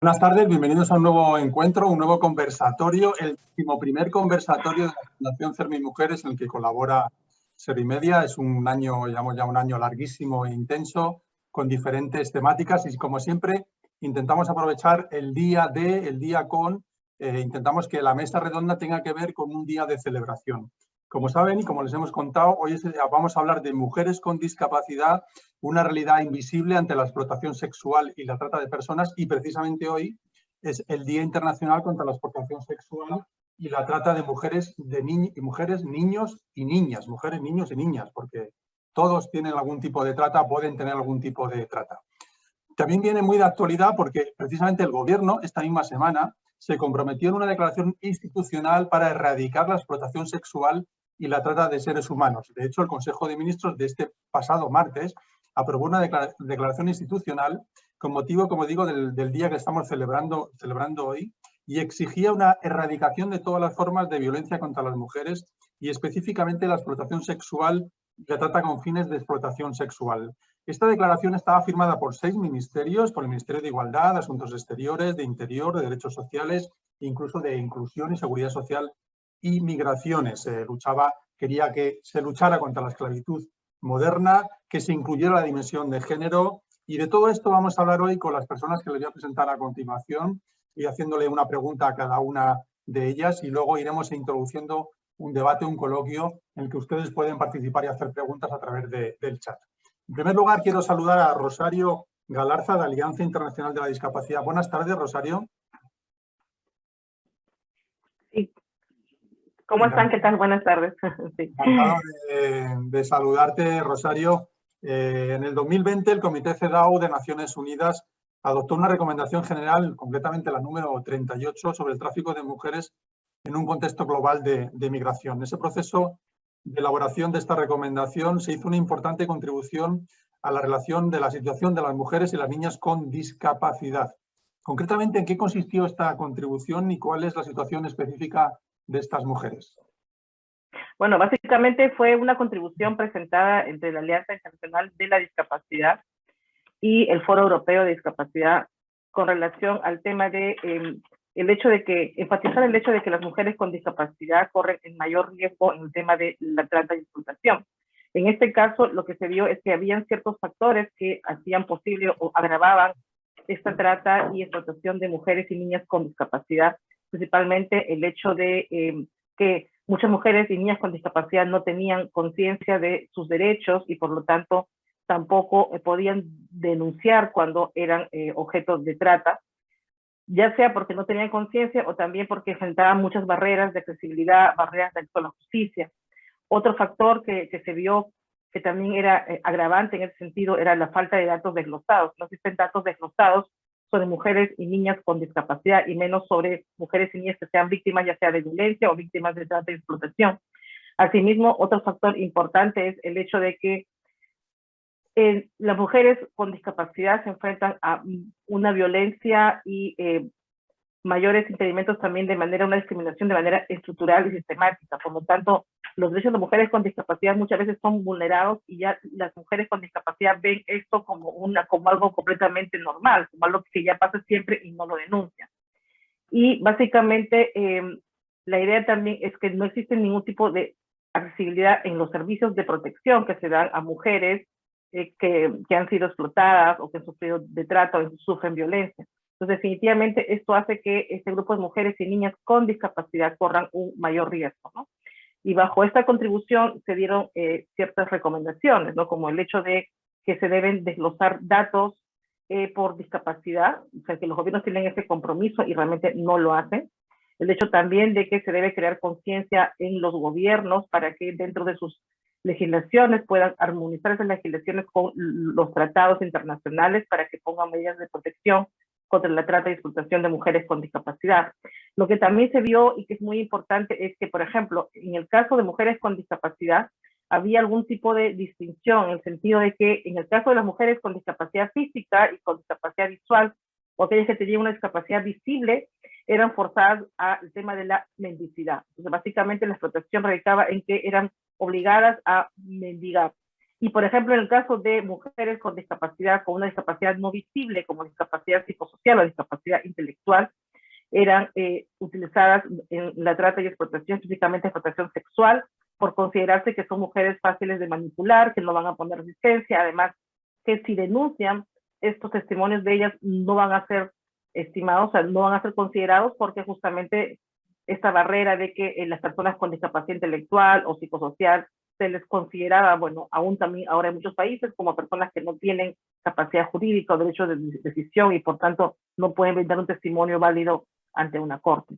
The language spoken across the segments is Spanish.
Buenas tardes, bienvenidos a un nuevo encuentro, un nuevo conversatorio, el 11º conversatorio de la Fundación Cermi Mujeres en el que colabora Servimedia. Es un año, llevamos ya un año larguísimo e intenso, con diferentes temáticas y, como siempre, intentamos aprovechar el día intentamos que la mesa redonda tenga que ver con un día de celebración. Como saben y como les hemos contado, hoy vamos a hablar de mujeres con discapacidad, una realidad invisible ante la explotación sexual y la trata de personas, y precisamente hoy es el Día Internacional contra la Explotación Sexual y la trata de mujeres, niños y niñas, mujeres, niños y niñas, porque todos tienen algún tipo de trata, pueden tener algún tipo de trata. También viene muy de actualidad porque precisamente el Gobierno esta misma semana se comprometió en una declaración institucional para erradicar la explotación sexual y la trata de seres humanos. De hecho, el Consejo de Ministros de este pasado martes aprobó una declaración institucional con motivo, como digo, del día que estamos celebrando hoy, y exigía una erradicación de todas las formas de violencia contra las mujeres y específicamente la explotación sexual y la trata con fines de explotación sexual. Esta declaración estaba firmada por 6 ministerios, por el Ministerio de Igualdad, de Asuntos Exteriores, de Interior, de Derechos Sociales, incluso de Inclusión y Seguridad Social y Migraciones. Quería que se luchara contra la esclavitud moderna, que se incluyera la dimensión de género, y de todo esto vamos a hablar hoy con las personas que les voy a presentar a continuación y haciéndole una pregunta a cada una de ellas, y luego iremos introduciendo un debate, un coloquio en el que ustedes pueden participar y hacer preguntas a través del chat. En primer lugar, quiero saludar a Rosario Galarza, de Alianza Internacional de la Discapacidad. Buenas tardes, Rosario. Sí. ¿Cómo están? ¿Qué tal? Buenas tardes. Sí. Encantado de saludarte, Rosario. En el 2020, el Comité CEDAW de Naciones Unidas adoptó una recomendación general, concretamente la número 38, sobre el tráfico de mujeres en un contexto global de migración. En ese proceso de elaboración de esta recomendación se hizo una importante contribución a la relación de la situación de las mujeres y las niñas con discapacidad. Concretamente, ¿en qué consistió esta contribución y cuál es la situación específica de estas mujeres? Bueno, básicamente fue una contribución presentada entre la Alianza Internacional de la Discapacidad y el Foro Europeo de Discapacidad con relación al tema de enfatizar el hecho de que las mujeres con discapacidad corren en mayor riesgo en el tema de la trata y explotación. En este caso, lo que se vio es que habían ciertos factores que hacían posible o agravaban esta trata y explotación de mujeres y niñas con discapacidad, principalmente el hecho de que muchas mujeres y niñas con discapacidad no tenían conciencia de sus derechos y por lo tanto tampoco podían denunciar cuando eran objetos de trata, ya sea porque no tenían conciencia o también porque enfrentaban muchas barreras de accesibilidad, barreras de acceso a la justicia. Otro factor que se vio que también era agravante en ese sentido era la falta de datos desglosados. No existen datos desglosados sobre mujeres y niñas con discapacidad y menos sobre mujeres y niñas que sean víctimas ya sea de violencia o víctimas de trata y explotación. Asimismo, otro factor importante es el hecho de que las mujeres con discapacidad se enfrentan a una violencia y mayores impedimentos también una discriminación de manera estructural y sistemática. Por lo tanto, los derechos de mujeres con discapacidad muchas veces son vulnerados y ya las mujeres con discapacidad ven esto como algo completamente normal, como algo que ya pasa siempre y no lo denuncian. Y básicamente la idea también es que no existe ningún tipo de accesibilidad en los servicios de protección que se dan a mujeres que han sido explotadas o que han sufrido de trata o sufren violencia. Entonces, definitivamente, esto hace que este grupo de mujeres y niñas con discapacidad corran un mayor riesgo, ¿no? Y bajo esta contribución se dieron ciertas recomendaciones, ¿no? Como el hecho de que se deben desglosar datos por discapacidad, o sea, que los gobiernos tienen ese compromiso y realmente no lo hacen. El hecho también de que se debe crear conciencia en los gobiernos para que dentro de sus legislaciones puedan armonizar esas legislaciones con los tratados internacionales para que pongan medidas de protección contra la trata y explotación de mujeres con discapacidad. Lo que también se vio y que es muy importante es que, por ejemplo, en el caso de mujeres con discapacidad, había algún tipo de distinción en el sentido de que en el caso de las mujeres con discapacidad física y con discapacidad visual, o aquellas que tenían una discapacidad visible, eran forzadas al tema de la mendicidad. Entonces, básicamente la explotación radicaba en que eran obligadas a mendigar. Y, por ejemplo, en el caso de mujeres con discapacidad, con una discapacidad no visible, como discapacidad psicosocial o discapacidad intelectual, eran utilizadas en la trata y explotación, específicamente explotación sexual, por considerarse que son mujeres fáciles de manipular, que no van a poner resistencia, además que si denuncian, estos testimonios de ellas no van a ser estimados, o sea, no van a ser considerados porque justamente esta barrera de que las personas con discapacidad intelectual o psicosocial se les consideraba, bueno, aún también ahora en muchos países, como personas que no tienen capacidad jurídica o derecho de decisión y por tanto no pueden brindar un testimonio válido ante una corte.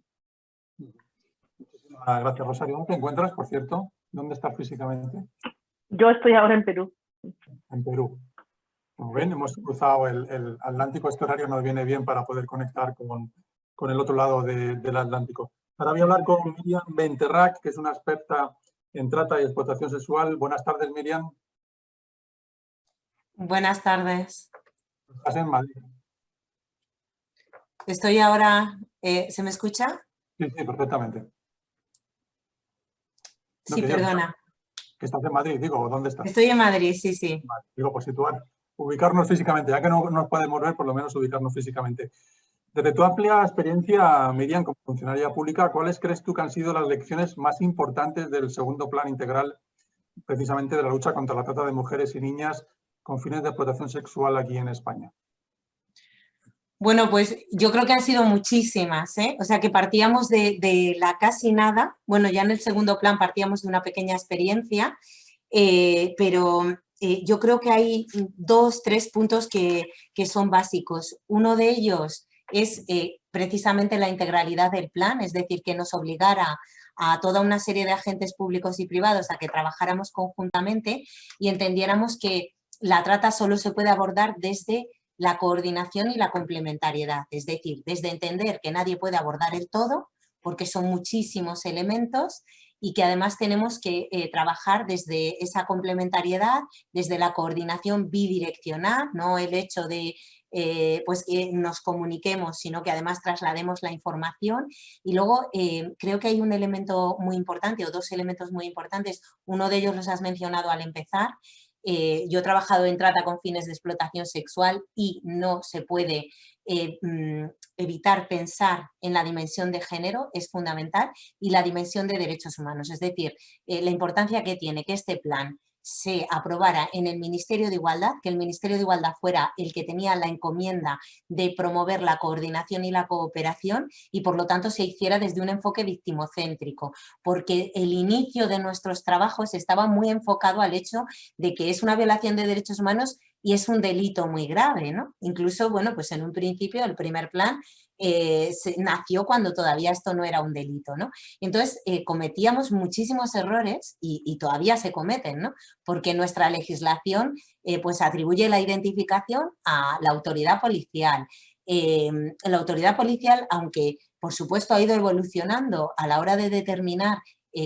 Gracias, Rosario. ¿Dónde te encuentras, por cierto? ¿Dónde estás físicamente? Yo estoy ahora en Perú. En Perú. Como ven, hemos cruzado el Atlántico. Este horario nos viene bien para poder conectar con el otro lado del Atlántico. Ahora voy a hablar con Miriam Benterrac, que es una experta en trata y explotación sexual. Buenas tardes, Miriam. Buenas tardes. Estás en Madrid. Estoy ahora... ¿se me escucha? Sí, sí, perfectamente. No, Sí, que perdona. Que estás en Madrid, digo, ¿dónde estás? Estoy en Madrid, sí, sí. Vale, digo, por situar, ubicarnos físicamente, ya que no nos podemos ver, por lo menos ubicarnos físicamente. Desde tu amplia experiencia, Miriam, como funcionaria pública, ¿cuáles crees tú que han sido las lecciones más importantes del segundo plan integral, precisamente de la lucha contra la trata de mujeres y niñas con fines de explotación sexual aquí en España? Bueno, pues yo creo que han sido muchísimas, ¿eh? O sea, que partíamos de la casi nada. Bueno, ya en el segundo plan partíamos de una pequeña experiencia, pero yo creo que hay 2, 3 puntos que son básicos. Uno de ellos es precisamente la integralidad del plan, es decir, que nos obligara a toda una serie de agentes públicos y privados a que trabajáramos conjuntamente y entendiéramos que la trata solo se puede abordar desde la coordinación y la complementariedad, es decir, desde entender que nadie puede abordar el todo, porque son muchísimos elementos y que además tenemos que trabajar desde esa complementariedad, desde la coordinación bidireccional, no el hecho de pues que nos comuniquemos, sino que además traslademos la información. Y luego creo que hay un elemento muy importante o 2 elementos muy importantes, uno de ellos los has mencionado al empezar. Yo he trabajado en trata con fines de explotación sexual y no se puede evitar pensar en la dimensión de género, es fundamental, y la dimensión de derechos humanos, es decir, la importancia que tiene que este plan se aprobara en el Ministerio de Igualdad, que el Ministerio de Igualdad fuera el que tenía la encomienda de promover la coordinación y la cooperación y por lo tanto se hiciera desde un enfoque victimocéntrico, porque el inicio de nuestros trabajos estaba muy enfocado al hecho de que es una violación de derechos humanos y es un delito muy grave, ¿no? Incluso, bueno, pues en un principio el primer plan nació cuando todavía esto no era un delito, ¿no? Entonces, cometíamos muchísimos errores y todavía se cometen, ¿no? Porque nuestra legislación pues atribuye la identificación a la autoridad policial. La autoridad policial, aunque por supuesto ha ido evolucionando a la hora de determinar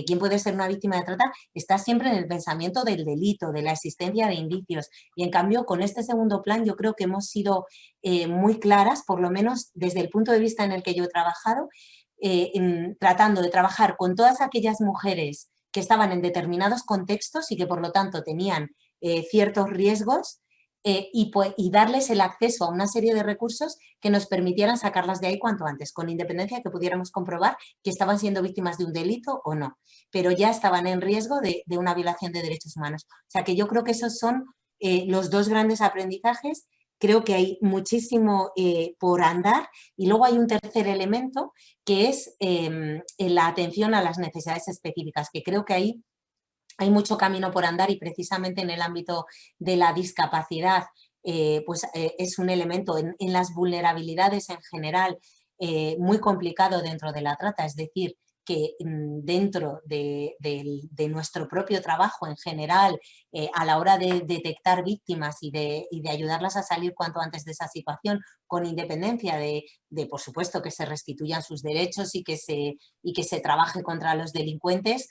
quién puede ser una víctima de trata, está siempre en el pensamiento del delito, de la existencia de indicios. Y en cambio, con este segundo plan yo creo que hemos sido muy claras, por lo menos desde el punto de vista en el que yo he trabajado, tratando de trabajar con todas aquellas mujeres que estaban en determinados contextos y que por lo tanto tenían ciertos riesgos y darles el acceso a una serie de recursos que nos permitieran sacarlas de ahí cuanto antes, con independencia de que pudiéramos comprobar que estaban siendo víctimas de un delito o no, pero ya estaban en riesgo de una violación de derechos humanos. O sea que yo creo que esos son los 2 grandes aprendizajes. Creo que hay muchísimo por andar y luego hay un tercer elemento que es la atención a las necesidades específicas, que creo que ahí hay mucho camino por andar y precisamente en el ámbito de la discapacidad pues es un elemento en las vulnerabilidades en general muy complicado dentro de la trata, es decir, que dentro de nuestro propio trabajo en general, a la hora de detectar víctimas y de ayudarlas a salir cuanto antes de esa situación, con independencia de por supuesto, que se restituyan sus derechos y que se trabaje contra los delincuentes,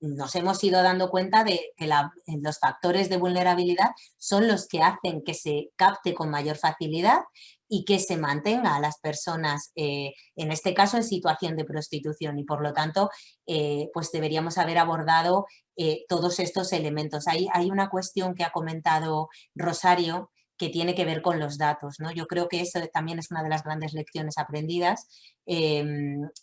nos hemos ido dando cuenta de que los factores de vulnerabilidad son los que hacen que se capte con mayor facilidad y que se mantenga a las personas, en este caso, en situación de prostitución y por lo tanto, pues deberíamos haber abordado todos estos elementos. Hay una cuestión que ha comentado Rosario que tiene que ver con los datos, ¿no? Yo creo que eso también es una de las grandes lecciones aprendidas.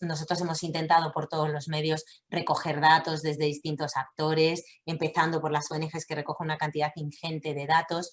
Nosotros hemos intentado por todos los medios recoger datos desde distintos actores, empezando por las ONGs que recogen una cantidad ingente de datos,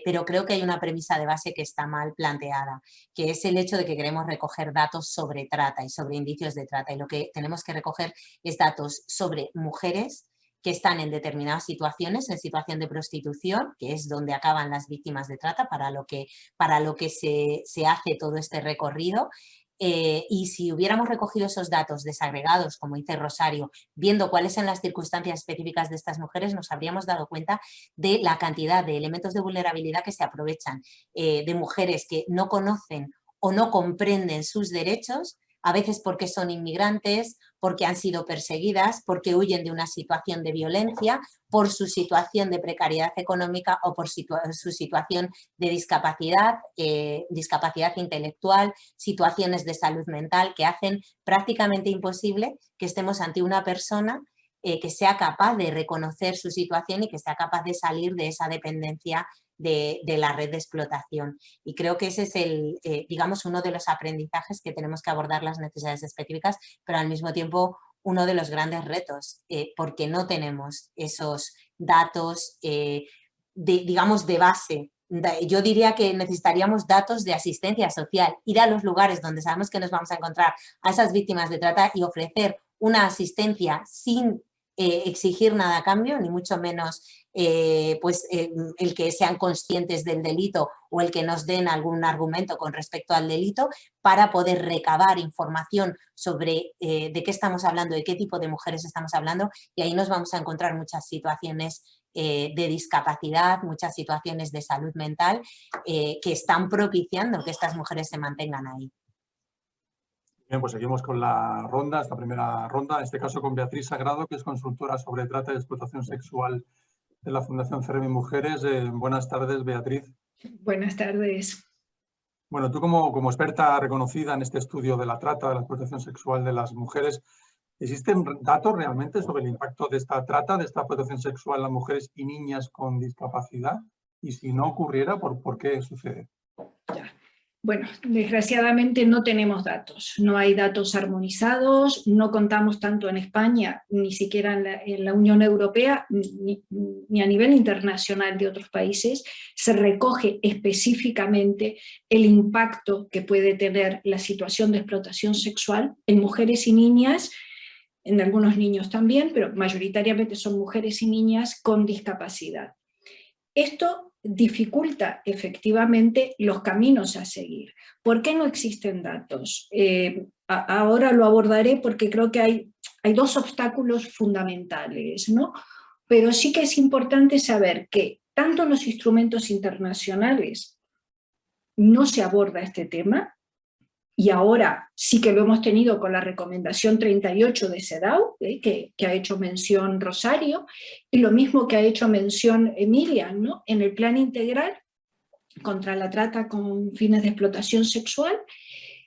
pero creo que hay una premisa de base que está mal planteada, que es el hecho de que queremos recoger datos sobre trata y sobre indicios de trata, y lo que tenemos que recoger es datos sobre mujeres que están en determinadas situaciones, en situación de prostitución, que es donde acaban las víctimas de trata, para lo que se hace todo este recorrido. Y si hubiéramos recogido esos datos desagregados, como dice Rosario, viendo cuáles son las circunstancias específicas de estas mujeres, nos habríamos dado cuenta de la cantidad de elementos de vulnerabilidad que se aprovechan de mujeres que no conocen o no comprenden sus derechos, a veces porque son inmigrantes, porque han sido perseguidas, porque huyen de una situación de violencia, por su situación de precariedad económica o por su situación de discapacidad, discapacidad intelectual, situaciones de salud mental que hacen prácticamente imposible que estemos ante una persona que sea capaz de reconocer su situación y que sea capaz de salir de esa dependencia de la red de explotación. Y creo que ese es digamos, uno de los aprendizajes que tenemos que abordar las necesidades específicas, pero al mismo tiempo uno de los grandes retos, porque no tenemos esos datos, digamos, de base. Yo diría que necesitaríamos datos de asistencia social, ir a los lugares donde sabemos que nos vamos a encontrar a esas víctimas de trata y ofrecer una asistencia sin exigir nada a cambio, ni mucho menos el que sean conscientes del delito o el que nos den algún argumento con respecto al delito, para poder recabar información sobre de qué estamos hablando, de qué tipo de mujeres estamos hablando, y ahí nos vamos a encontrar muchas situaciones de discapacidad, muchas situaciones de salud mental que están propiciando que estas mujeres se mantengan ahí. Bien, pues seguimos con la ronda, esta primera ronda, en este caso con Beatriz Sagrado, que es consultora sobre trata y explotación sexual de la Fundación Ceremi Mujeres. Buenas tardes, Beatriz. Buenas tardes. Bueno, tú como experta reconocida en este estudio de la trata, de la explotación sexual de las mujeres, ¿existen datos realmente sobre el impacto de esta trata, de esta explotación sexual en las mujeres y niñas con discapacidad? Y si no ocurriera, ¿por qué sucede? Ya. Bueno, desgraciadamente no tenemos datos, no hay datos armonizados, no contamos tanto en España, ni siquiera en la Unión Europea, ni a nivel internacional de otros países, se recoge específicamente el impacto que puede tener la situación de explotación sexual en mujeres y niñas, en algunos niños también, pero mayoritariamente son mujeres y niñas con discapacidad. Esto dificulta efectivamente los caminos a seguir. ¿Por qué no existen datos? Ahora lo abordaré porque creo que hay dos obstáculos fundamentales, ¿no? Pero sí que es importante saber que tanto en los instrumentos internacionales no se aborda este tema, y ahora sí que lo hemos tenido con la recomendación 38 de CEDAW, que ha hecho mención Rosario, y lo mismo que ha hecho mención Miriam, ¿no? En el plan integral contra la trata con fines de explotación sexual,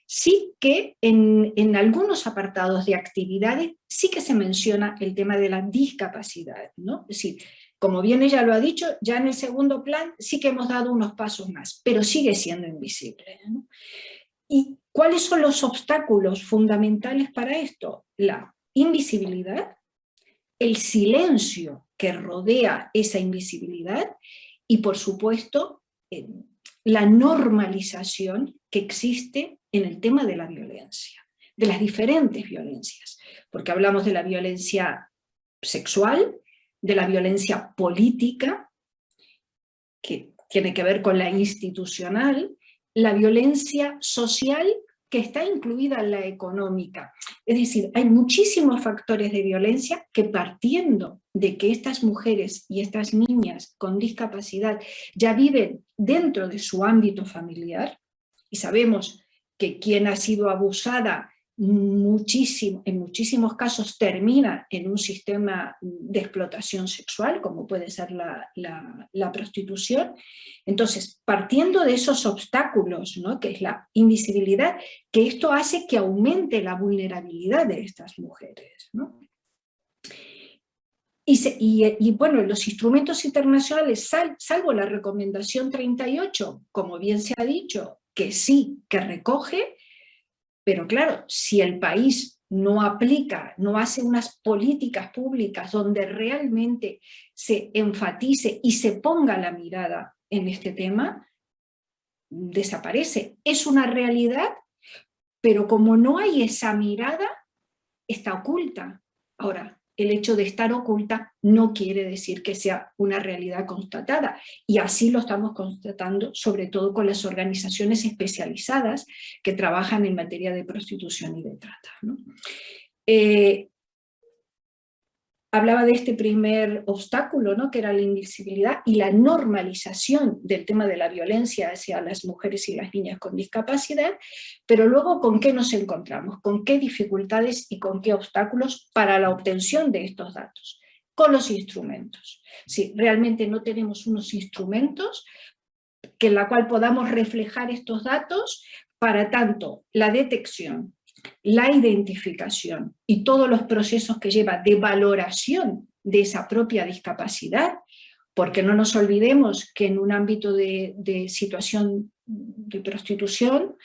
sí que en algunos apartados de actividades sí que se menciona el tema de la discapacidad, ¿no? Es decir, como bien ella lo ha dicho, ya en el segundo plan sí que hemos dado unos pasos más, pero sigue siendo invisible, ¿no? ¿Y cuáles son los obstáculos fundamentales para esto? La invisibilidad, el silencio que rodea esa invisibilidad y, por supuesto, la normalización que existe en el tema de la violencia, de las diferentes violencias, porque hablamos de la violencia sexual, de la violencia política, que tiene que ver con la institucional, la violencia social que está incluida en la económica. Es decir, hay muchísimos factores de violencia que, partiendo de que estas mujeres y estas niñas con discapacidad ya viven dentro de su ámbito familiar, y sabemos que quien ha sido abusada en muchísimos casos termina en un sistema de explotación sexual, como puede ser la prostitución. Entonces, partiendo de esos obstáculos, ¿no? Que es la invisibilidad, que esto hace que aumente la vulnerabilidad de estas mujeres, ¿no? Y bueno, los instrumentos internacionales, salvo la recomendación 38, como bien se ha dicho, que sí, que recoge, pero claro, si el país no aplica, no hace unas políticas públicas donde realmente se enfatice y se ponga la mirada en este tema, desaparece. Es una realidad, pero como no hay esa mirada, está oculta. Ahora, el hecho de estar oculta no quiere decir que sea una realidad constatada, y así lo estamos constatando, sobre todo con las organizaciones especializadas que trabajan en materia de prostitución y de trata, ¿no? Hablaba de este primer obstáculo, ¿no?, que era la invisibilidad y la normalización del tema de la violencia hacia las mujeres y las niñas con discapacidad, pero luego ¿con qué nos encontramos? ¿Con qué dificultades y con qué obstáculos para la obtención de estos datos? Con los instrumentos. Si realmente no tenemos unos instrumentos en la cual podamos reflejar estos datos para tanto la detección, la identificación y todos los procesos que lleva de valoración de esa propia discapacidad, porque no nos olvidemos que en un ámbito de situación de prostitución,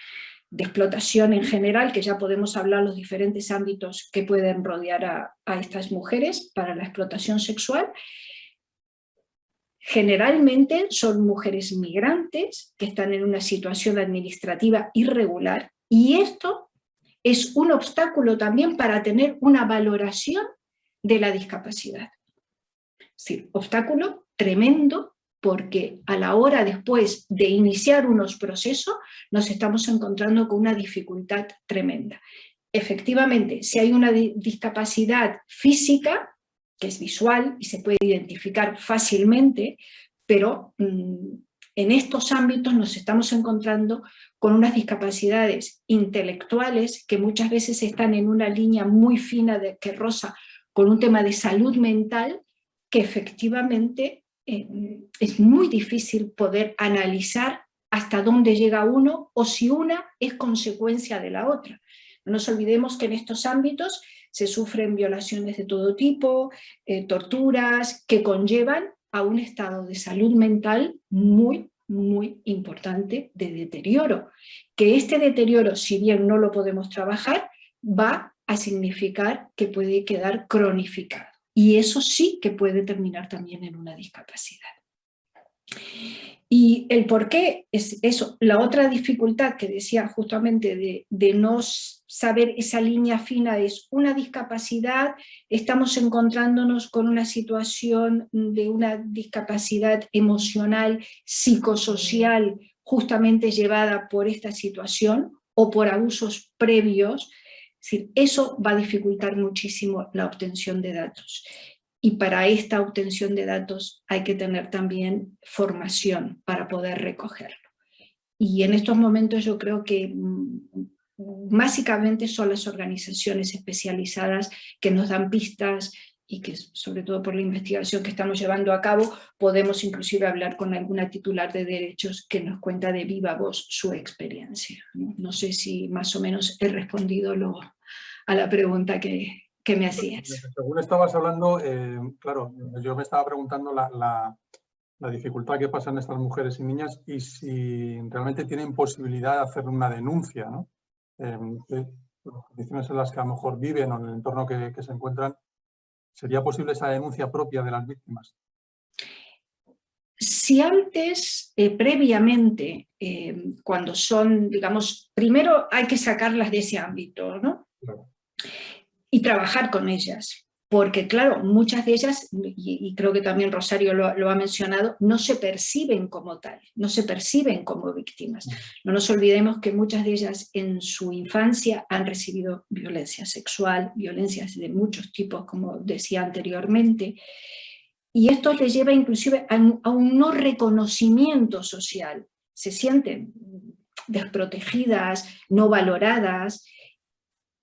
de explotación en general, que ya podemos hablar los diferentes ámbitos que pueden rodear a estas mujeres para la explotación sexual, generalmente son mujeres migrantes que están en una situación administrativa irregular, y esto es un obstáculo también para tener una valoración de la discapacidad. Es decir, obstáculo tremendo, porque a la hora después de iniciar unos procesos nos estamos encontrando con una dificultad tremenda. Efectivamente, si hay una discapacidad física, que es visual y se puede identificar fácilmente, pero en estos ámbitos nos estamos encontrando con unas discapacidades intelectuales que muchas veces están en una línea muy fina que roza con un tema de salud mental, que efectivamente es muy difícil poder analizar hasta dónde llega uno o si una es consecuencia de la otra. No nos olvidemos que en estos ámbitos se sufren violaciones de todo tipo, torturas que conllevan a un estado de salud mental muy, muy importante de deterioro. Que este deterioro, si bien no lo podemos trabajar, va a significar que puede quedar cronificado. Y eso sí que puede terminar también en una discapacidad. Y el por qué es eso. La otra dificultad que decía justamente de no saber esa línea fina es una discapacidad, estamos encontrándonos con una situación de una discapacidad emocional, psicosocial, justamente llevada por esta situación o por abusos previos. Es decir, eso va a dificultar muchísimo la obtención de datos. Y para esta obtención de datos hay que tener también formación para poder recogerlo. Y en estos momentos yo creo que básicamente son las organizaciones especializadas que nos dan pistas y que, sobre todo por la investigación que estamos llevando a cabo, podemos inclusive hablar con alguna titular de derechos que nos cuenta de viva voz su experiencia. No sé si más o menos he respondido a la pregunta que me hacías. Según estabas hablando, claro, yo me estaba preguntando la dificultad que pasan estas mujeres y niñas y si realmente tienen posibilidad de hacer una denuncia, ¿no? Las condiciones en las que a lo mejor viven o en el entorno que se encuentran, ¿sería posible esa denuncia propia de las víctimas? Si antes, previamente, cuando son, digamos, primero hay que sacarlas de ese ámbito, ¿no? Claro. Y trabajar con ellas, porque claro, muchas de ellas, y creo que también Rosario lo ha mencionado, no se perciben como tal, no se perciben como víctimas. No nos olvidemos que muchas de ellas en su infancia han recibido violencia sexual, violencias de muchos tipos, como decía anteriormente, y esto les lleva inclusive a un no reconocimiento social. Se sienten desprotegidas, no valoradas.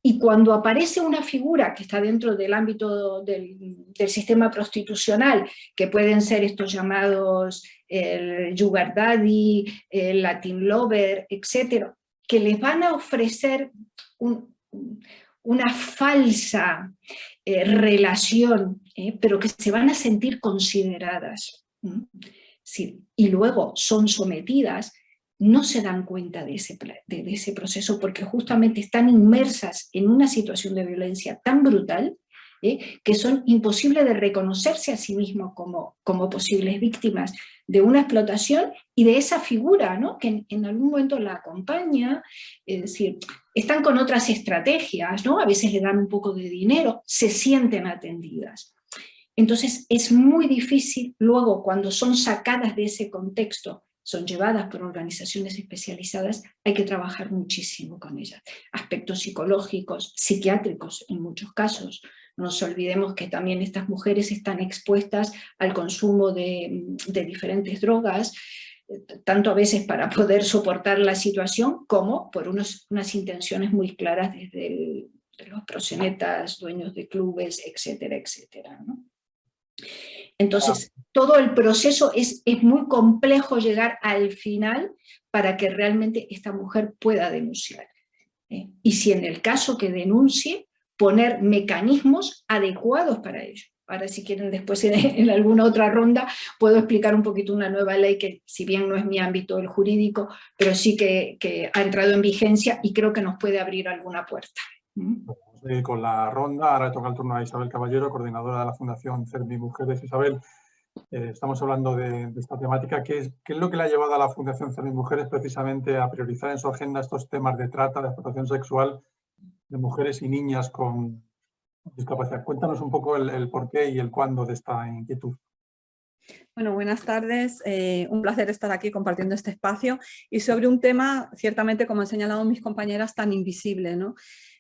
Y cuando aparece una figura que está dentro del ámbito del sistema prostitucional, que pueden ser estos llamados el sugar daddy, el Latin lover, etc., que les van a ofrecer una falsa relación, pero que se van a sentir consideradas. Sí, y luego son sometidas, no se dan cuenta de ese proceso porque justamente están inmersas en una situación de violencia tan brutal que son imposibles de reconocerse a sí mismos como posibles víctimas de una explotación y de esa figura, ¿no? Que en algún momento la acompaña, es decir, están con otras estrategias, ¿no? A veces le dan un poco de dinero, se sienten atendidas. Entonces es muy difícil luego cuando son sacadas de ese contexto, son llevadas por organizaciones especializadas, hay que trabajar muchísimo con ellas. Aspectos psicológicos, psiquiátricos en muchos casos. No nos olvidemos que también estas mujeres están expuestas al consumo de diferentes drogas, tanto a veces para poder soportar la situación como por unas intenciones muy claras desde de los proxenetas, dueños de clubes, etcétera, etcétera, ¿no? Entonces, todo el proceso es muy complejo llegar al final para que realmente esta mujer pueda denunciar. Y si en el caso que denuncie, poner mecanismos adecuados para ello. Ahora si quieren después en alguna otra ronda puedo explicar un poquito una nueva ley que si bien no es mi ámbito el jurídico, pero sí que ha entrado en vigencia y creo que nos puede abrir alguna puerta. Vamos a ir con la ronda. Ahora toca el turno a Isabel Caballero, coordinadora de la Fundación CERMI Mujeres. Isabel, estamos hablando de esta temática. ¿Qué es lo que le ha llevado a la Fundación CERMI Mujeres precisamente a priorizar en su agenda estos temas de trata, de explotación sexual de mujeres y niñas con discapacidad? Cuéntanos un poco el porqué y el cuándo de esta inquietud. Bueno, buenas tardes. Un placer estar aquí compartiendo este espacio y sobre un tema, ciertamente, como han señalado mis compañeras, tan invisible, ¿no?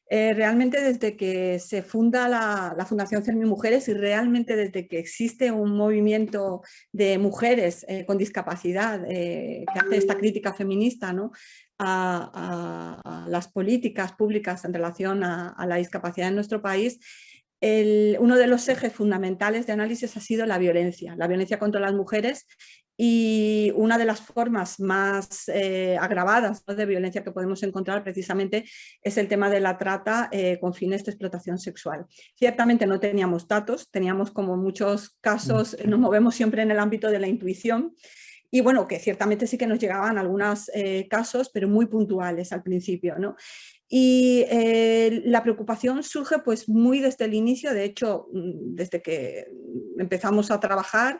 Realmente desde que se funda la Fundación CERMI Mujeres y realmente desde que existe un movimiento de mujeres con discapacidad que hace esta crítica feminista, ¿no?, a las políticas públicas en relación a la discapacidad en nuestro país, uno de los ejes fundamentales de análisis ha sido la violencia contra las mujeres, y una de las formas más agravadas, ¿no?, de violencia que podemos encontrar precisamente es el tema de la trata con fines de explotación sexual. Ciertamente no teníamos datos, teníamos, como en muchos casos, nos movemos siempre en el ámbito de la intuición, y bueno, que ciertamente sí que nos llegaban algunos casos, pero muy puntuales al principio, ¿no? Y la preocupación surge pues muy desde el inicio. De hecho, desde que empezamos a trabajar,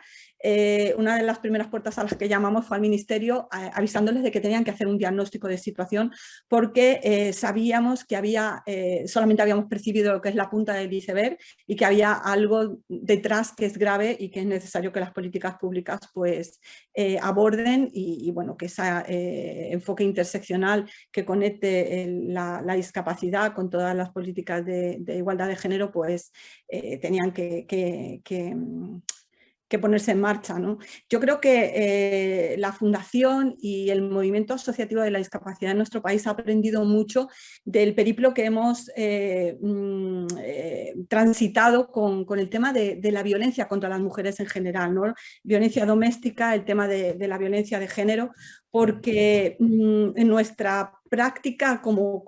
una de las primeras puertas a las que llamamos fue al Ministerio, avisándoles de que tenían que hacer un diagnóstico de situación, porque sabíamos que solamente habíamos percibido lo que es la punta del iceberg y que había algo detrás que es grave y que es necesario que las políticas públicas pues aborden y bueno, que ese enfoque interseccional que conecte la discapacidad con todas las políticas de igualdad de género pues tenían que ponerse en marcha, ¿no? Yo creo que la Fundación y el movimiento asociativo de la discapacidad en nuestro país ha aprendido mucho del periplo que hemos transitado con el tema de la violencia contra las mujeres en general, ¿no? Violencia doméstica, el tema de la violencia de género, porque en nuestra práctica como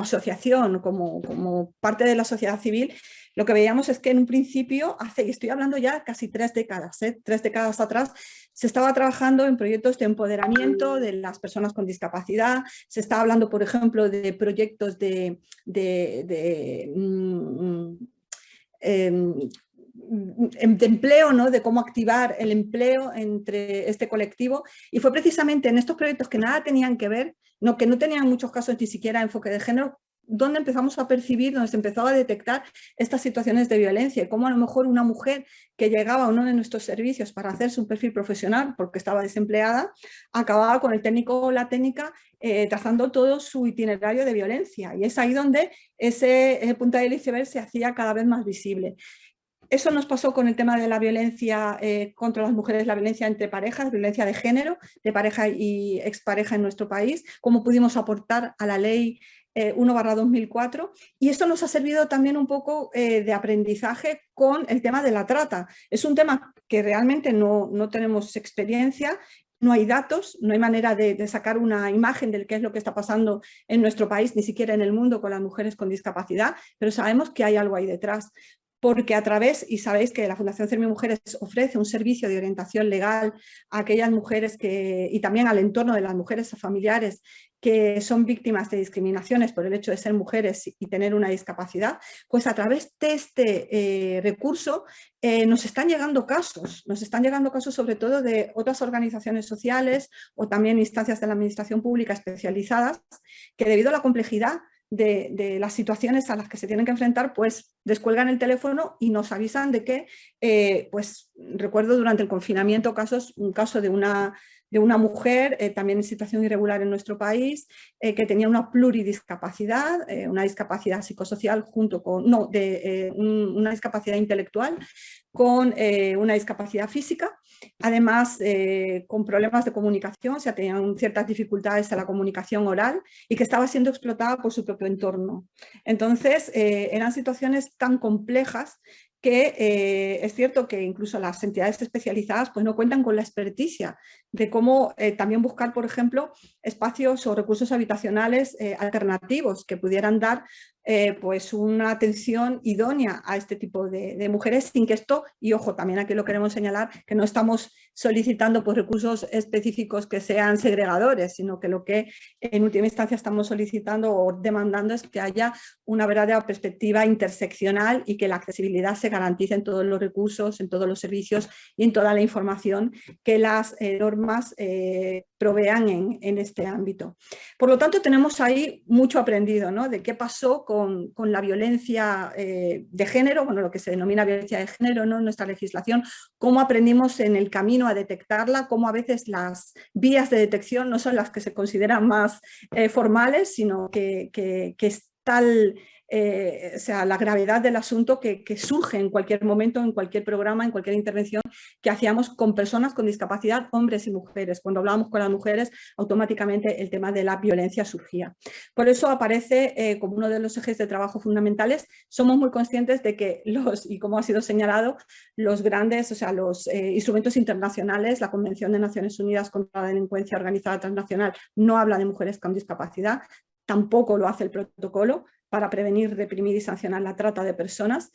asociación, como parte de la sociedad civil, lo que veíamos es que en un principio, y estoy hablando ya casi 3 décadas, 3 décadas atrás, se estaba trabajando en proyectos de empoderamiento de las personas con discapacidad, se estaba hablando, por ejemplo, de proyectos de empleo, ¿no?, de cómo activar el empleo entre este colectivo, y fue precisamente en estos proyectos que nada tenían que ver, que no tenían en muchos casos ni siquiera enfoque de género, donde empezamos a percibir, donde se empezó a detectar estas situaciones de violencia y cómo a lo mejor una mujer que llegaba a uno de nuestros servicios para hacerse un perfil profesional porque estaba desempleada, acababa con el técnico o la técnica trazando todo su itinerario de violencia, y es ahí donde ese punta del iceberg se hacía cada vez más visible. Eso nos pasó con el tema de la violencia contra las mujeres, la violencia entre parejas, violencia de género, de pareja y expareja en nuestro país, cómo pudimos aportar a la ley 1/2004, y esto nos ha servido también un poco de aprendizaje con el tema de la trata. Es un tema que realmente no tenemos experiencia, no hay datos, no hay manera de sacar una imagen de qué es lo que está pasando en nuestro país, ni siquiera en el mundo con las mujeres con discapacidad, pero sabemos que hay algo ahí detrás. Porque a través, y sabéis que la Fundación CERMI Mujeres ofrece un servicio de orientación legal a aquellas mujeres y también al entorno de las mujeres familiares que son víctimas de discriminaciones por el hecho de ser mujeres y tener una discapacidad, pues a través de este recurso nos están llegando casos sobre todo de otras organizaciones sociales o también instancias de la administración pública especializadas que debido a la complejidad de las situaciones a las que se tienen que enfrentar, pues descuelgan el teléfono y nos avisan de que, pues recuerdo durante el confinamiento un caso de una mujer también en situación irregular en nuestro país, que tenía una pluridiscapacidad, una discapacidad psicosocial junto con, una discapacidad intelectual con una discapacidad física, además con problemas de comunicación, o sea, tenían ciertas dificultades en la comunicación oral y que estaba siendo explotada por su propio entorno. Entonces, eran situaciones tan complejas que es cierto que incluso las entidades especializadas pues no cuentan con la experticia de cómo también buscar, por ejemplo, espacios o recursos habitacionales alternativos que pudieran dar pues una atención idónea a este tipo de mujeres sin que esto, y ojo, también aquí lo queremos señalar, que no estamos solicitando pues, recursos específicos que sean segregadores, sino que lo que en última instancia estamos solicitando o demandando es que haya una verdadera perspectiva interseccional y que la accesibilidad se garantice en todos los recursos, en todos los servicios y en toda la información que las normas provean en este ámbito. Por lo tanto, tenemos ahí mucho aprendido, ¿no? De qué pasó con la violencia de género, bueno, lo que se denomina violencia de género, ¿no? En nuestra legislación, cómo aprendimos en el camino a detectarla, cómo a veces las vías de detección no son las que se consideran más formales, sino que es tal... o sea, la gravedad del asunto que surge en cualquier momento, en cualquier programa, en cualquier intervención que hacíamos con personas con discapacidad, hombres y mujeres. Cuando hablábamos con las mujeres, automáticamente el tema de la violencia surgía. Por eso aparece como uno de los ejes de trabajo fundamentales. Somos muy conscientes de que y como ha sido señalado, los grandes, o sea, los instrumentos internacionales, la Convención de Naciones Unidas contra la Delincuencia Organizada Transnacional, no habla de mujeres con discapacidad, tampoco lo hace el protocolo para prevenir, reprimir y sancionar la trata de personas.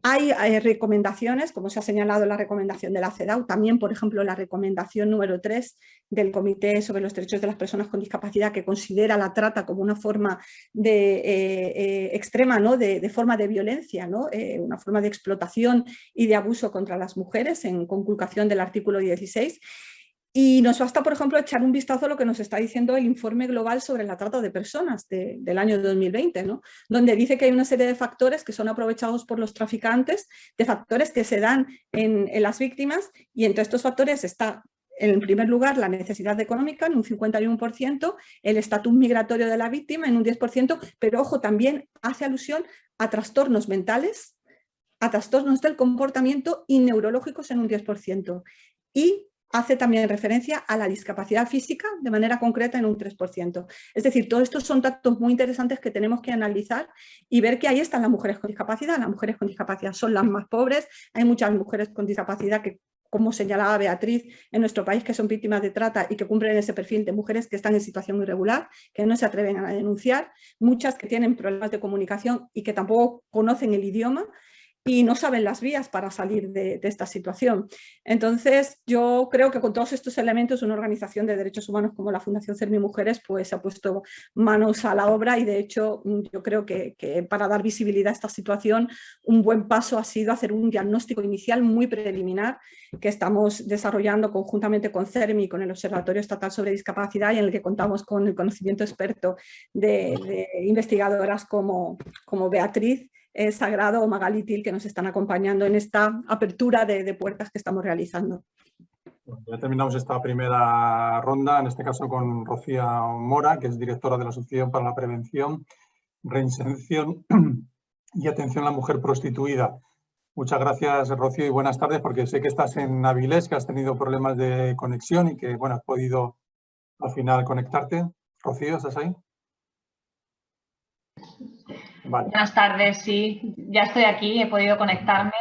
Hay recomendaciones, como se ha señalado la recomendación de la CEDAW, también, por ejemplo, la recomendación número 3 del Comité sobre los Derechos de las Personas con Discapacidad, que considera la trata como una forma extrema, ¿no? de forma de violencia, ¿no? Una forma de explotación y de abuso contra las mujeres, en conculcación del artículo 16. Y nos basta, por ejemplo, echar un vistazo a lo que nos está diciendo el informe global sobre la trata de personas del año 2020, ¿no? Donde dice que hay una serie de factores que son aprovechados por los traficantes, de factores que se dan en las víctimas, y entre estos factores está, en primer lugar, la necesidad económica en un 51%, el estatus migratorio de la víctima en un 10%, pero ojo, también hace alusión a trastornos mentales, a trastornos del comportamiento y neurológicos en un 10%. Y hace también referencia a la discapacidad física de manera concreta en un 3%. Es decir, todos estos son datos muy interesantes que tenemos que analizar y ver que ahí están las mujeres con discapacidad. Las mujeres con discapacidad son las más pobres. Hay muchas mujeres con discapacidad que, como señalaba Beatriz, en nuestro país que son víctimas de trata y que cumplen ese perfil de mujeres que están en situación irregular, que no se atreven a denunciar. Muchas que tienen problemas de comunicación y que tampoco conocen el idioma y no saben las vías para salir de esta situación. Entonces, yo creo que con todos estos elementos una organización de derechos humanos como la Fundación CERMI Mujeres pues ha puesto manos a la obra y de hecho yo creo que para dar visibilidad a esta situación un buen paso ha sido hacer un diagnóstico inicial muy preliminar que estamos desarrollando conjuntamente con CERMI y con el Observatorio Estatal sobre Discapacidad y en el que contamos con el conocimiento experto de investigadoras como Beatriz Sagrado o Magali Til, que nos están acompañando en esta apertura de puertas que estamos realizando. Bueno, ya terminamos esta primera ronda, en este caso con Rocío Mora, que es directora de la Asociación para la Prevención, Reinserción y Atención a la Mujer Prostituida. Muchas gracias, Rocío, y buenas tardes, porque sé que estás en Avilés, que has tenido problemas de conexión y que, bueno, has podido al final conectarte. Rocío, ¿estás ahí? Vale. Buenas tardes, sí, ya estoy aquí, he podido conectarme.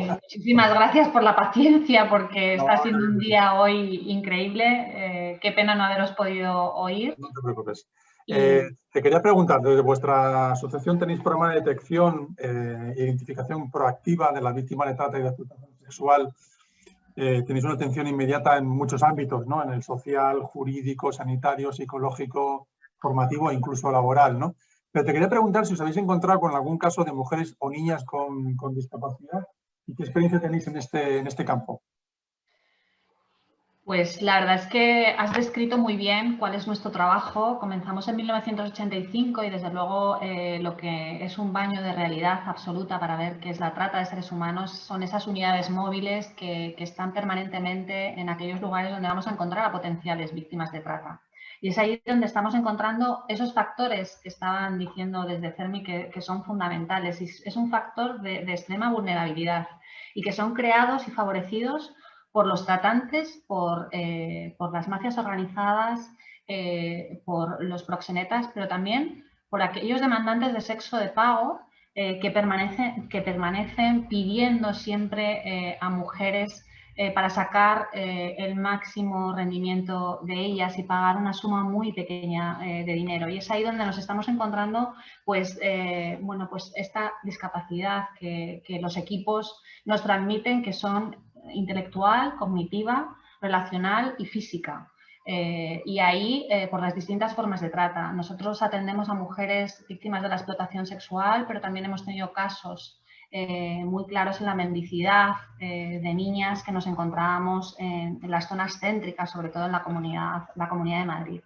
Muchísimas gracias por la paciencia porque está siendo un día hoy increíble. Qué pena no haberos podido oír. No te preocupes. Te quería preguntar, desde vuestra asociación tenéis programa de detección e identificación proactiva de la víctima de trata y de explotación sexual. Tenéis una atención inmediata en muchos ámbitos, ¿no? En el social, jurídico, sanitario, psicológico, formativo e incluso laboral, ¿no? Pero te quería preguntar si os habéis encontrado con algún caso de mujeres o niñas con discapacidad y qué experiencia tenéis en este campo. Pues la verdad es que has descrito muy bien cuál es nuestro trabajo. Comenzamos en 1985 y desde luego lo que es un baño de realidad absoluta para ver qué es la trata de seres humanos son esas unidades móviles que están permanentemente en aquellos lugares donde vamos a encontrar a potenciales víctimas de trata. Y es ahí donde estamos encontrando esos factores que estaban diciendo desde CERMI que son fundamentales. Y es un factor de extrema vulnerabilidad y que son creados y favorecidos por los tratantes, por las mafias organizadas, por los proxenetas, pero también por aquellos demandantes de sexo de pago que permanecen pidiendo siempre a mujeres para sacar el máximo rendimiento de ellas y pagar una suma muy pequeña de dinero. Y es ahí donde nos estamos encontrando pues, bueno, pues esta discapacidad que los equipos nos transmiten, que son intelectual, cognitiva, relacional y física. Y ahí, por las distintas formas de trata. Nosotros atendemos a mujeres víctimas de la explotación sexual, pero también hemos tenido casos muy claros en la mendicidad de niñas que nos encontrábamos en las zonas céntricas, sobre todo en la Comunidad de Madrid.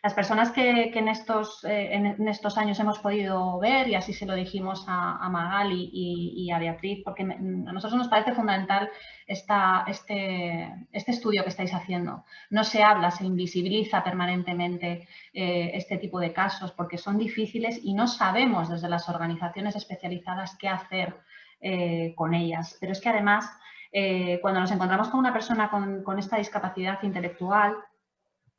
Las personas que en estos años hemos podido ver, y así se lo dijimos a Magali y a Beatriz, porque a nosotros nos parece fundamental este estudio que estáis haciendo. No se habla, se invisibiliza permanentemente este tipo de casos porque son difíciles y no sabemos desde las organizaciones especializadas qué hacer con ellas. Pero es que además, cuando nos encontramos con una persona con esta discapacidad intelectual,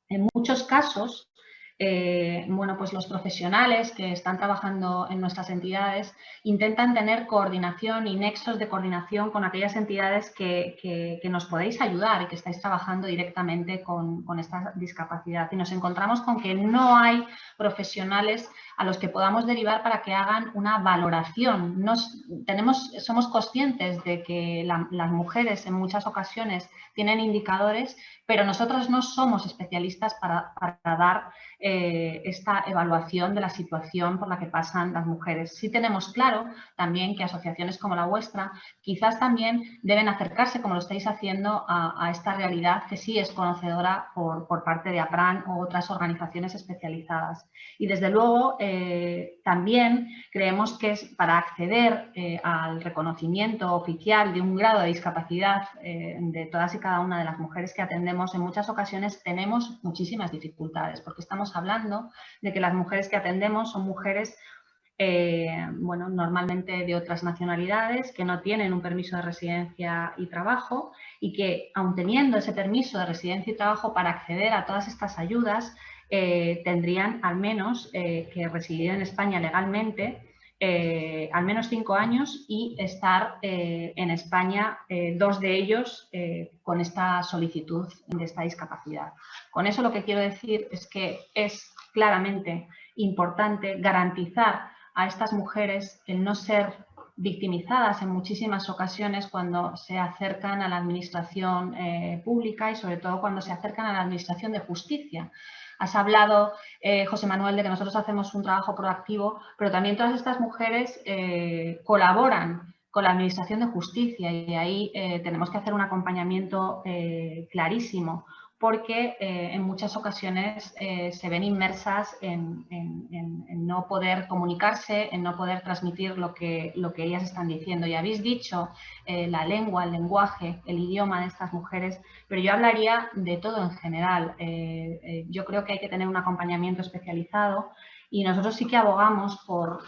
en muchos casos, bueno, pues los profesionales que están trabajando en nuestras entidades intentan tener coordinación y nexos de coordinación con aquellas entidades que nos podéis ayudar y que estáis trabajando directamente con esta discapacidad. Y nos encontramos con que no hay profesionales a los que podamos derivar para que hagan una valoración. Somos conscientes de que las mujeres en muchas ocasiones tienen indicadores, pero nosotros no somos especialistas para dar esta evaluación de la situación por la que pasan las mujeres. Sí tenemos claro también que asociaciones como la vuestra quizás también deben acercarse, como lo estáis haciendo, a esta realidad que sí es conocedora por parte de APRAN u otras organizaciones especializadas. Y desde luego también creemos que es para acceder al reconocimiento oficial de un grado de discapacidad de todas y cada una de las mujeres que atendemos, en muchas ocasiones tenemos muchísimas dificultades, porque estamos hablando de que las mujeres que atendemos son mujeres bueno, normalmente de otras nacionalidades, que no tienen un permiso de residencia y trabajo y que, aun teniendo ese permiso de residencia y trabajo para acceder a todas estas ayudas, tendrían al menos que residir en España legalmente al menos 5 años y estar en España 2 de ellos con esta solicitud de esta discapacidad. Con eso lo que quiero decir es que es claramente importante garantizar a estas mujeres el no ser victimizadas en muchísimas ocasiones cuando se acercan a la administración pública y sobre todo cuando se acercan a la administración de justicia. Has hablado, José Manuel, de que nosotros hacemos un trabajo proactivo, pero también todas estas mujeres colaboran con la Administración de Justicia y ahí tenemos que hacer un acompañamiento clarísimo, porque en muchas ocasiones se ven inmersas en no poder comunicarse, en no poder transmitir lo que ellas están diciendo. Y habéis dicho la lengua, el lenguaje, el idioma de estas mujeres, pero yo hablaría de todo en general. Yo creo que hay que tener un acompañamiento especializado y nosotros sí que abogamos por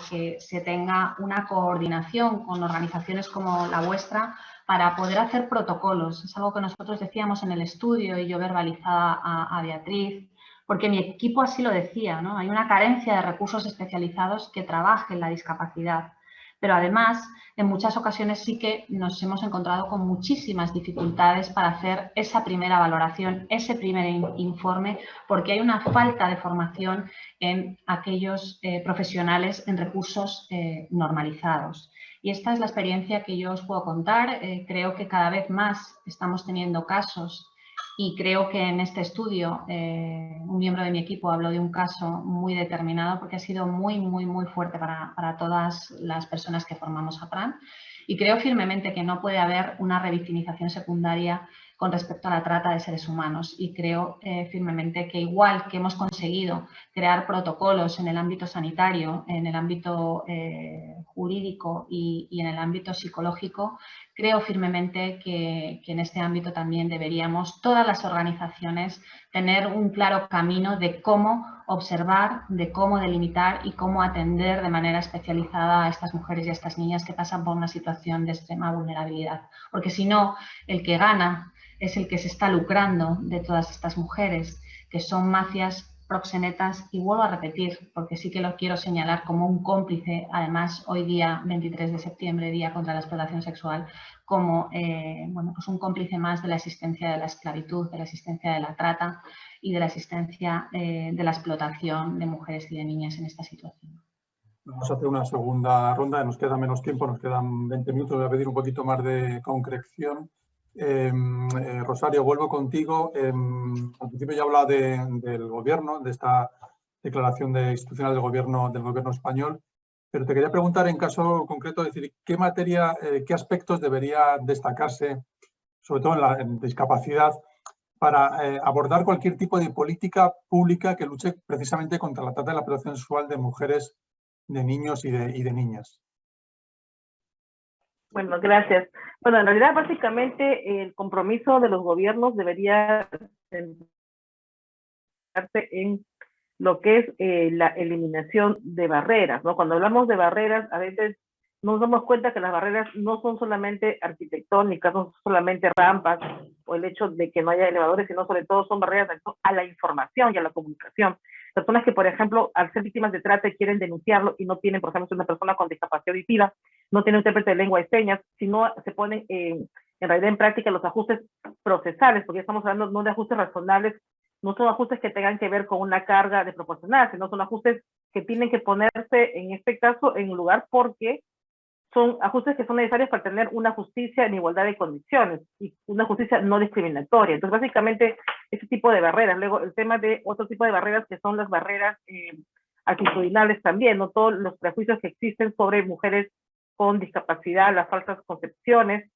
que se tenga una coordinación con organizaciones como la vuestra para poder hacer protocolos. Es algo que nosotros decíamos en el estudio y yo verbalizaba a Beatriz, porque mi equipo así lo decía, ¿no? Hay una carencia de recursos especializados que trabajen la discapacidad. Pero además, en muchas ocasiones sí que nos hemos encontrado con muchísimas dificultades para hacer esa primera valoración, ese primer informe, porque hay una falta de formación en aquellos profesionales en recursos normalizados. Y esta es la experiencia que yo os puedo contar. Creo que cada vez más estamos teniendo casos y creo que en este estudio un miembro de mi equipo habló de un caso muy determinado porque ha sido muy fuerte para todas las personas que formamos a PRAN. Y creo firmemente que no puede haber una revictimización secundaria con respecto a la trata de seres humanos. Y creo firmemente que igual que hemos conseguido crear protocolos en el ámbito sanitario, en el ámbito jurídico y en el ámbito psicológico, creo firmemente que en este ámbito también deberíamos, todas las organizaciones, tener un claro camino de cómo observar, de cómo delimitar y cómo atender de manera especializada a estas mujeres y a estas niñas que pasan por una situación de extrema vulnerabilidad. Porque si no, el que gana es el que se está lucrando de todas estas mujeres, que son mafias proxenetas, y vuelvo a repetir, porque sí que lo quiero señalar como un cómplice, además hoy día 23 de septiembre, Día contra la Explotación Sexual, como bueno, pues un cómplice más de la existencia de la esclavitud, de la existencia de la trata y de la existencia de la explotación de mujeres y de niñas en esta situación. Vamos a hacer una segunda ronda, nos queda menos tiempo, nos quedan 20 minutos, voy a pedir un poquito más de concreción. Rosario, vuelvo contigo. Al principio ya hablaba del gobierno, de esta declaración institucional del gobierno español, pero te quería preguntar en caso concreto, decir, ¿qué materia, qué aspectos debería destacarse, sobre todo en discapacidad, para abordar cualquier tipo de política pública que luche precisamente contra la trata y la explotación sexual de mujeres, de niños y de niñas? Bueno, gracias. Bueno, en realidad, básicamente, el compromiso de los gobiernos debería centrarse en lo que es la eliminación de barreras, ¿no? Cuando hablamos de barreras, a veces nos damos cuenta que las barreras no son solamente arquitectónicas, no son solamente rampas o el hecho de que no haya elevadores, sino sobre todo son barreras a la información y a la comunicación. Personas que, por ejemplo, al ser víctimas de trata y quieren denunciarlo y no tienen, por ejemplo, si una persona con discapacidad auditiva, no tiene un intérprete de lengua de señas, sino se ponen en realidad en práctica los ajustes procesales, porque estamos hablando no de ajustes razonables, no son ajustes que tengan que ver con una carga de proporcional, sino son ajustes que tienen que ponerse, en este caso, en lugar porque son ajustes que son necesarios para tener una justicia en igualdad de condiciones y una justicia no discriminatoria. Entonces, básicamente, ese tipo de barreras. Luego, el tema de otro tipo de barreras que son las barreras actitudinales también, ¿no? Todos los prejuicios que existen sobre mujeres con discapacidad, las falsas concepciones.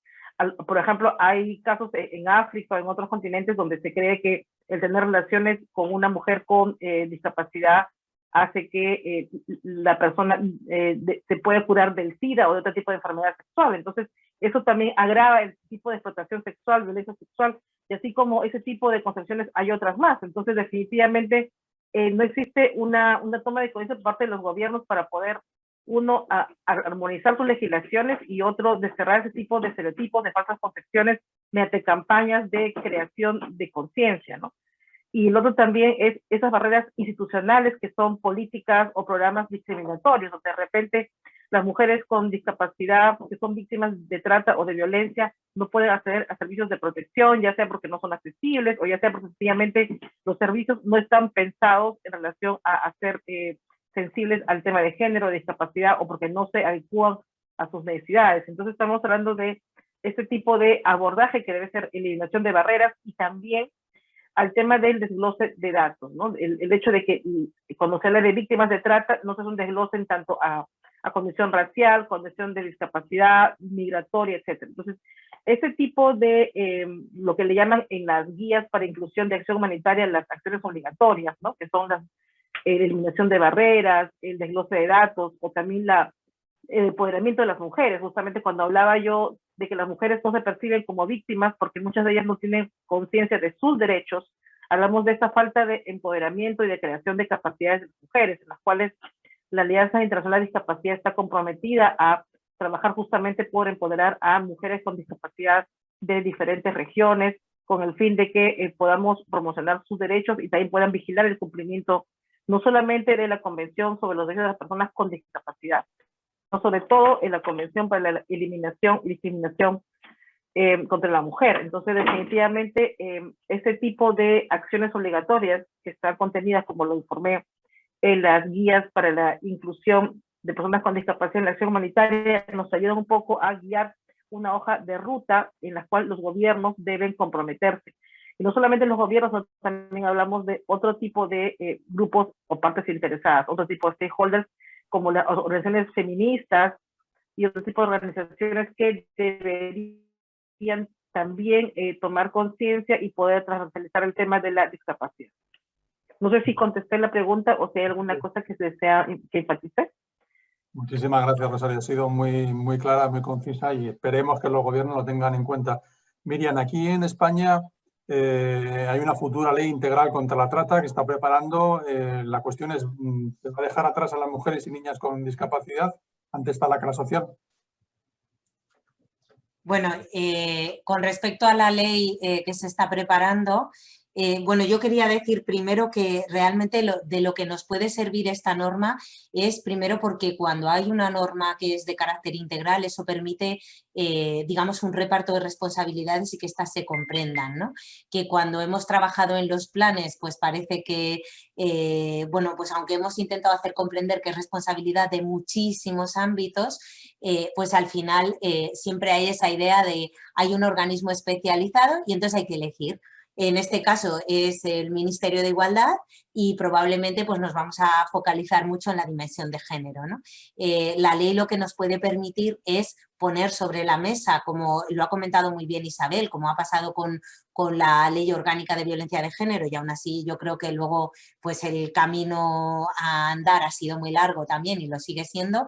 Por ejemplo, hay casos en África o en otros continentes donde se cree que el tener relaciones con una mujer con discapacidad hace que la persona se puede curar del SIDA o de otro tipo de enfermedad sexual. Entonces, eso también agrava el tipo de explotación sexual, violencia sexual, y así como ese tipo de concepciones hay otras más. Entonces, definitivamente, no existe una toma de conciencia por parte de los gobiernos para poder, uno, armonizar sus legislaciones y otro, desterrar ese tipo de estereotipos, de falsas concepciones mediante campañas de creación de conciencia, ¿no? Y el otro también es esas barreras institucionales que son políticas o programas discriminatorios, donde de repente las mujeres con discapacidad, que son víctimas de trata o de violencia, no pueden acceder a servicios de protección, ya sea porque no son accesibles o ya sea porque sencillamente los servicios no están pensados en relación a ser sensibles al tema de género, de discapacidad o porque no se adecúan a sus necesidades. Entonces estamos hablando de este tipo de abordaje que debe ser eliminación de barreras y también al tema del desglose de datos, ¿no? El hecho de que cuando se habla de víctimas de trata, no se hace un desglose en tanto a condición racial, condición de discapacidad, migratoria, etc. Entonces, ese tipo de lo que le llaman en las guías para inclusión de acción humanitaria las acciones obligatorias, ¿no? Que son la eliminación de barreras, el desglose de datos o también el empoderamiento de las mujeres. Justamente cuando hablaba yo de que las mujeres no se perciben como víctimas porque muchas de ellas no tienen conciencia de sus derechos, hablamos de esa falta de empoderamiento y de creación de capacidades de las mujeres, en las cuales la Alianza Internacional de Discapacidad está comprometida a trabajar justamente por empoderar a mujeres con discapacidad de diferentes regiones, con el fin de que podamos promocionar sus derechos y también puedan vigilar el cumplimiento no solamente de la Convención sobre los Derechos de las Personas con Discapacidad, sino sobre todo en la Convención para la Eliminación y Discriminación contra la Mujer. Entonces, definitivamente, este tipo de acciones obligatorias que están contenidas, como lo informé, en las guías para la inclusión de personas con discapacidad en la acción humanitaria, nos ayudan un poco a guiar una hoja de ruta en la cual los gobiernos deben comprometerse. Y no solamente los gobiernos, sino también hablamos de otro tipo de grupos o partes interesadas, otro tipo de stakeholders, como las organizaciones feministas y otro tipo de organizaciones que deberían también tomar conciencia y poder transversalizar el tema de la discapacidad. No sé si contesté la pregunta o si hay alguna cosa que desea que enfatice. Muchísimas gracias, Rosario. Ha sido muy clara, muy concisa y esperemos que los gobiernos lo tengan en cuenta. Miriam, aquí en España hay una futura ley integral contra la trata que está preparando. La cuestión es, ¿se va a dejar atrás a las mujeres y niñas con discapacidad ante esta lacra social? Bueno, con respecto a la ley que se está preparando, bueno, yo quería decir primero que realmente de lo que nos puede servir esta norma es primero porque cuando hay una norma que es de carácter integral, eso permite, digamos, un reparto de responsabilidades y que éstas se comprendan, ¿no? Que cuando hemos trabajado en los planes, pues parece que, bueno, pues aunque hemos intentado hacer comprender que es responsabilidad de muchísimos ámbitos, pues al final siempre hay esa idea de hay un organismo especializado y entonces hay que elegir. En este caso es el Ministerio de Igualdad y probablemente pues, nos vamos a focalizar mucho en la dimensión de género, ¿no? La ley lo que nos puede permitir es poner sobre la mesa, como lo ha comentado muy bien Isabel, como ha pasado con la Ley Orgánica de Violencia de Género, y aún así yo creo que luego pues, el camino a andar ha sido muy largo también y lo sigue siendo,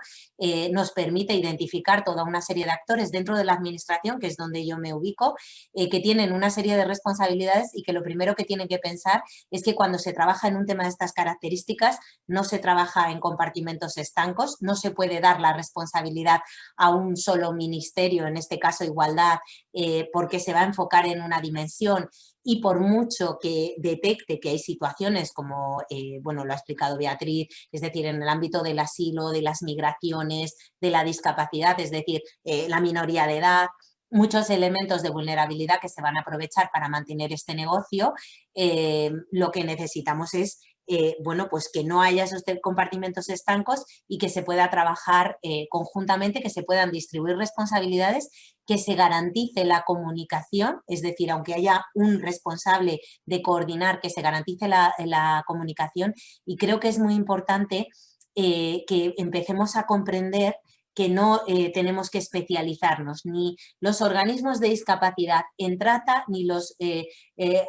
nos permite identificar toda una serie de actores dentro de la administración, que es donde yo me ubico, que tienen una serie de responsabilidades y que lo primero que tienen que pensar es que cuando se trabaja en un tema de estas características no se trabaja en compartimentos estancos, no se puede dar la responsabilidad a un solo ministerio, en este caso Igualdad, porque se va a enfocar en una dimensión y por mucho que detecte que hay situaciones como, bueno, lo ha explicado Beatriz, es decir, en el ámbito del asilo, de las migraciones, de la discapacidad, es decir, la minoría de edad, muchos elementos de vulnerabilidad que se van a aprovechar para mantener este negocio, lo que necesitamos es bueno, pues que no haya esos compartimentos estancos y que se pueda trabajar conjuntamente, que se puedan distribuir responsabilidades, que se garantice la comunicación, es decir, aunque haya un responsable de coordinar, que se garantice la comunicación, y creo que es muy importante que empecemos a comprender que no tenemos que especializarnos, ni los organismos de discapacidad en trata, ni las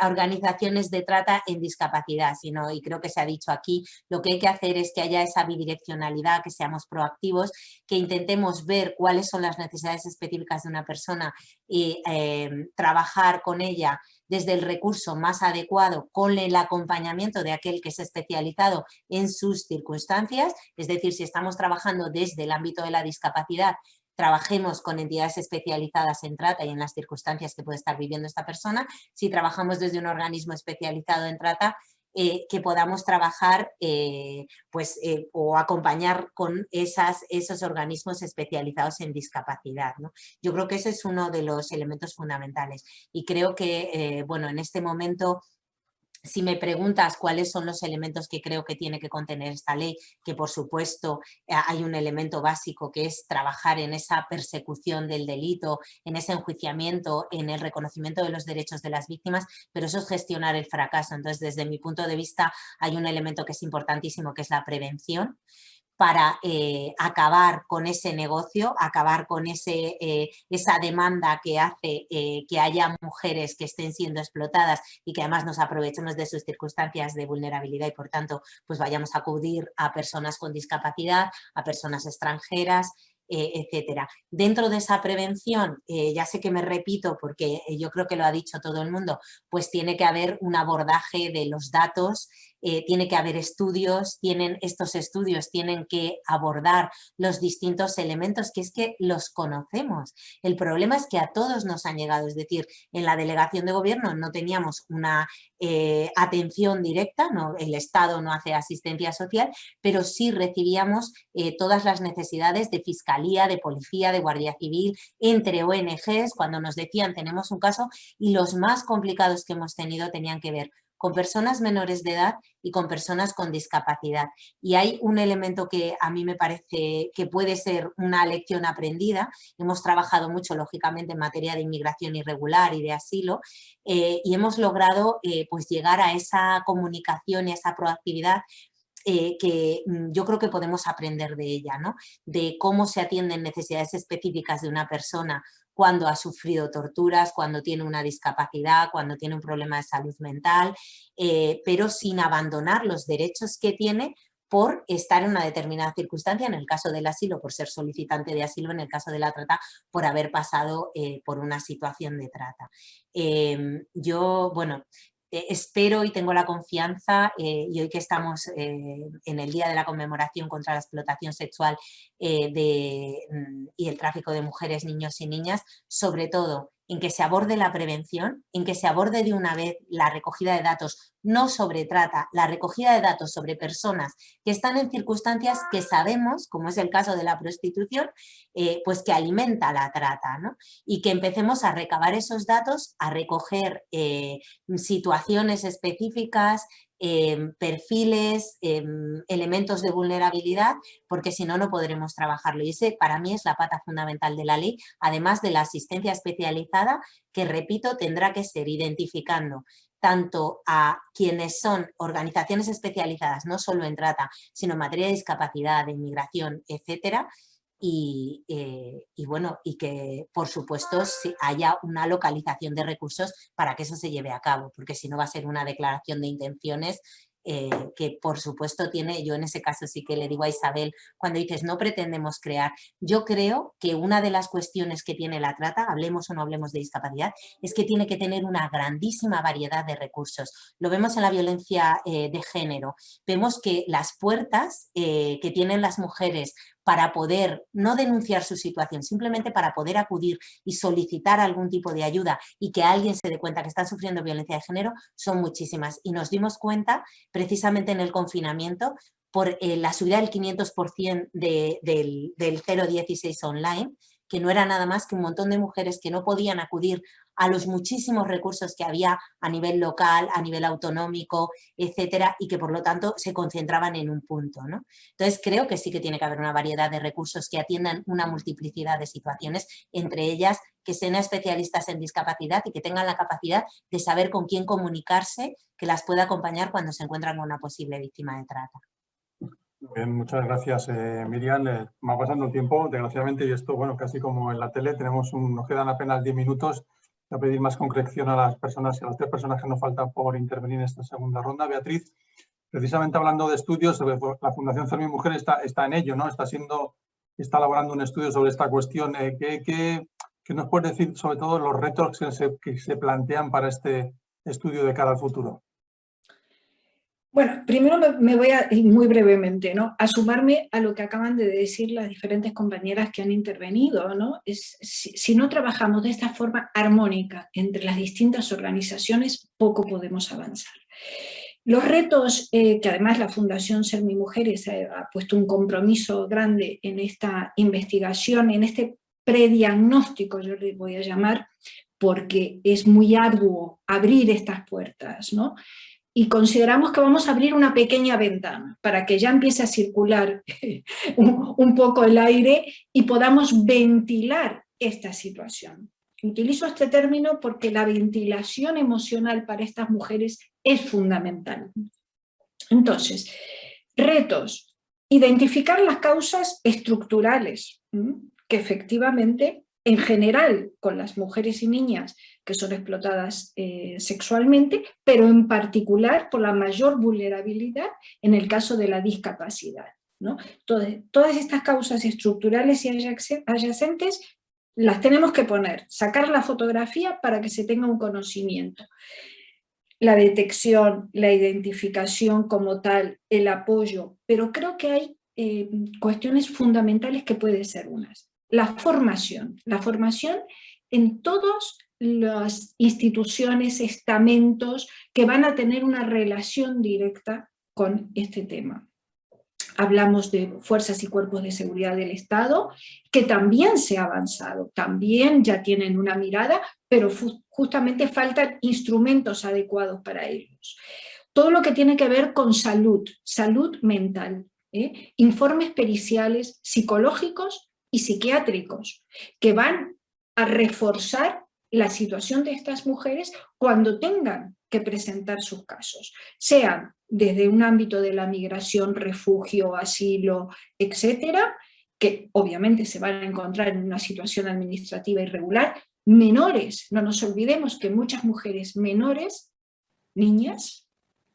organizaciones de trata en discapacidad, sino, y creo que se ha dicho aquí, lo que hay que hacer es que haya esa bidireccionalidad, que seamos proactivos, que intentemos ver cuáles son las necesidades específicas de una persona y trabajar con ella desde el recurso más adecuado con el acompañamiento de aquel que es especializado en sus circunstancias, es decir, si estamos trabajando desde el ámbito de la discapacidad, trabajemos con entidades especializadas en trata y en las circunstancias que puede estar viviendo esta persona. Si trabajamos desde un organismo especializado en trata, que podamos trabajar o acompañar con esos organismos especializados en discapacidad, ¿no? Yo creo que ese es uno de los elementos fundamentales y creo que, bueno, en este momento, si me preguntas cuáles son los elementos que creo que tiene que contener esta ley, que por supuesto hay un elemento básico que es trabajar en esa persecución del delito, en ese enjuiciamiento, en el reconocimiento de los derechos de las víctimas, pero eso es gestionar el fracaso. Entonces, desde mi punto de vista, hay un elemento que es importantísimo, que es la prevención, para acabar con ese negocio, acabar con esa demanda que hace que haya mujeres que estén siendo explotadas y que además nos aprovechemos de sus circunstancias de vulnerabilidad y por tanto pues vayamos a acudir a personas con discapacidad, a personas extranjeras, etcétera. Dentro de esa prevención, ya sé que me repito porque yo creo que lo ha dicho todo el mundo, pues tiene que haber un abordaje de los datos tiene que haber estudios, estos estudios tienen que abordar los distintos elementos, que es que los conocemos. El problema es que a todos nos han llegado, es decir, en la delegación de gobierno no teníamos una atención directa, el Estado no hace asistencia social, pero sí recibíamos todas las necesidades de fiscalía, de policía, de guardia civil, entre ONGs, cuando nos decían tenemos un caso, y los más complicados que hemos tenido tenían que ver con personas menores de edad y con personas con discapacidad. Y hay un elemento que a mí me parece que puede ser una lección aprendida. Hemos trabajado mucho, lógicamente, en materia de inmigración irregular y de asilo, y hemos logrado pues llegar a esa comunicación y a esa proactividad que yo creo que podemos aprender de ella, ¿no? De cómo se atienden necesidades específicas de una persona cuando ha sufrido torturas, cuando tiene una discapacidad, cuando tiene un problema de salud mental, pero sin abandonar los derechos que tiene por estar en una determinada circunstancia, en el caso del asilo, por ser solicitante de asilo, en el caso de la trata, por haber pasado por una situación de trata. Yo, bueno, espero y tengo la confianza, y hoy que estamos en el Día de la Conmemoración contra la Explotación Sexual y el tráfico de mujeres, niños y niñas, sobre todo en que se aborde la prevención, en que se aborde de una vez la recogida de datos, no sobre trata, la recogida de datos sobre personas que están en circunstancias que sabemos, como es el caso de la prostitución, pues que alimenta la trata, ¿no? Y que empecemos a recabar esos datos, a recoger situaciones específicas, perfiles, elementos de vulnerabilidad, porque si no, no podremos trabajarlo. Y ese para mí es la pata fundamental de la ley, además de la asistencia especializada, que repito, tendrá que ser identificando tanto a quienes son organizaciones especializadas, no solo en trata, sino en materia de discapacidad, de inmigración, etcétera, y bueno, y que por supuesto haya una localización de recursos para que eso se lleve a cabo, porque si no va a ser una declaración de intenciones que por supuesto tiene, yo en ese caso sí que le digo a Isabel, cuando dices no pretendemos crear, yo creo que una de las cuestiones que tiene la trata, hablemos o no hablemos de discapacidad, es que tiene que tener una grandísima variedad de recursos. Lo vemos en la violencia de género, vemos que las puertas que tienen las mujeres para poder no denunciar su situación, simplemente para poder acudir y solicitar algún tipo de ayuda y que alguien se dé cuenta que están sufriendo violencia de género, son muchísimas. Y nos dimos cuenta precisamente en el confinamiento por la subida del 500% del 016 online, que no era nada más que un montón de mujeres que no podían acudir a los muchísimos recursos que había a nivel local, a nivel autonómico, etcétera, y que por lo tanto se concentraban en un punto, ¿no? Entonces creo que sí que tiene que haber una variedad de recursos que atiendan una multiplicidad de situaciones, entre ellas que sean especialistas en discapacidad y que tengan la capacidad de saber con quién comunicarse, que las pueda acompañar cuando se encuentran con una posible víctima de trata. Bien, muchas gracias, Miriam. Va pasando el tiempo, desgraciadamente, y esto, bueno, casi como en la tele, nos quedan apenas 10 minutos. Voy a pedir más concreción a las personas, a las 3 personas que nos faltan por intervenir en esta segunda ronda. Beatriz, precisamente hablando de estudios, la Fundación Fermi Mujer está en ello, ¿no? Está elaborando un estudio sobre esta cuestión. ¿Qué nos puedes decir sobre todo los retos que se plantean para este estudio de cara al futuro? Bueno, primero me voy a ir muy brevemente, ¿no? A sumarme a lo que acaban de decir las diferentes compañeras que han intervenido, ¿no? Si no trabajamos de esta forma armónica entre las distintas organizaciones, poco podemos avanzar. Los retos que además la Fundación Ser Mi Mujeres ha puesto un compromiso grande en esta investigación, en este prediagnóstico, yo le voy a llamar, porque es muy arduo abrir estas puertas, ¿no? Y consideramos que vamos a abrir una pequeña ventana para que ya empiece a circular un poco el aire y podamos ventilar esta situación. Utilizo este término porque la ventilación emocional para estas mujeres es fundamental. Entonces, retos. Identificar las causas estructurales que efectivamente, en general, con las mujeres y niñas que son explotadas sexualmente, pero en particular por la mayor vulnerabilidad en el caso de la discapacidad, ¿no? Entonces, todas estas causas estructurales y adyacentes las tenemos que poner, sacar la fotografía para que se tenga un conocimiento. la detección, la identificación como tal, el apoyo, pero creo que hay cuestiones fundamentales que pueden ser unas. La formación en todas las instituciones, estamentos que van a tener una relación directa con este tema. Hablamos de fuerzas y cuerpos de seguridad del Estado, que también se ha avanzado, también ya tienen una mirada, pero justamente faltan instrumentos adecuados para ellos. Todo lo que tiene que ver con salud mental, informes periciales psicológicos y psiquiátricos, que van a reforzar la situación de estas mujeres cuando tengan que presentar sus casos, sean desde un ámbito de la migración, refugio, asilo, etcétera, que obviamente se van a encontrar en una situación administrativa irregular, menores, no nos olvidemos que muchas mujeres menores, niñas,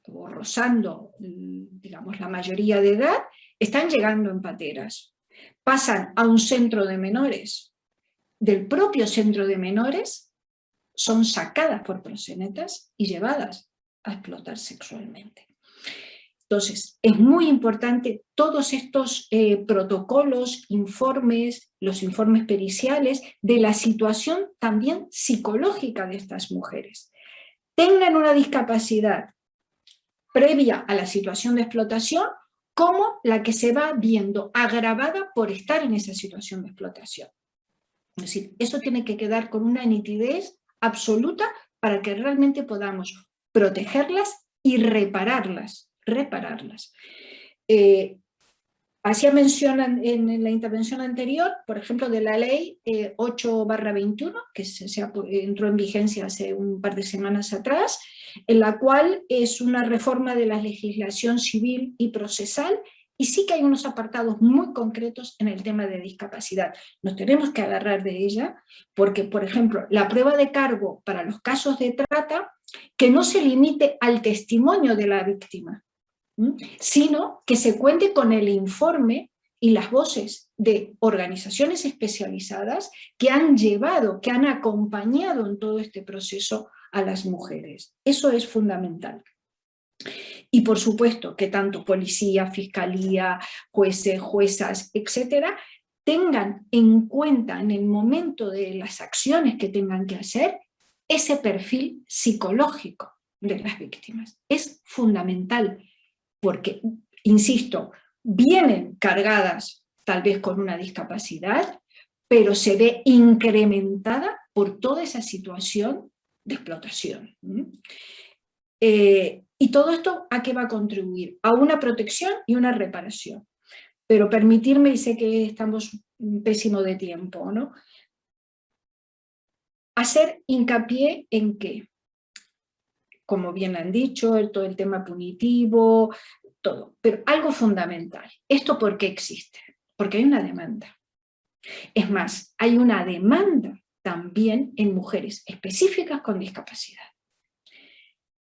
o rozando, digamos, la mayoría de edad, están llegando en pateras, pasan a un centro de menores, del propio centro de menores, son sacadas por proxenetas y llevadas a explotar sexualmente. Entonces, es muy importante todos estos protocolos, informes, los informes periciales, de la situación también psicológica de estas mujeres. Tengan una discapacidad previa a la situación de explotación, como la que se va viendo agravada por estar en esa situación de explotación. Es decir, eso tiene que quedar con una nitidez absoluta para que realmente podamos protegerlas y repararlas. Hacía mención en la intervención anterior, por ejemplo, de la ley 8/21, que entró en vigencia hace un par de semanas atrás, en la cual es una reforma de la legislación civil y procesal, y sí que hay unos apartados muy concretos en el tema de discapacidad. Nos tenemos que agarrar de ella, porque, por ejemplo, la prueba de cargo para los casos de trata, que no se limite al testimonio de la víctima, sino que se cuente con el informe y las voces de organizaciones especializadas que han llevado, que han acompañado en todo este proceso a las mujeres. Eso es fundamental. Y por supuesto que tanto policía, fiscalía, jueces, juezas, etcétera, tengan en cuenta en el momento de las acciones que tengan que hacer ese perfil psicológico de las víctimas. Es fundamental. Porque, insisto, vienen cargadas tal vez con una discapacidad, pero se ve incrementada por toda esa situación de explotación. Y todo esto, ¿a qué va a contribuir? A una protección y una reparación. Pero permitirme, y sé que estamos pésimo de tiempo, ¿no?, hacer hincapié en que, como bien han dicho, todo el tema punitivo, todo, pero algo fundamental. ¿Esto por qué existe? Porque hay una demanda. Es más, hay una demanda también en mujeres específicas con discapacidad.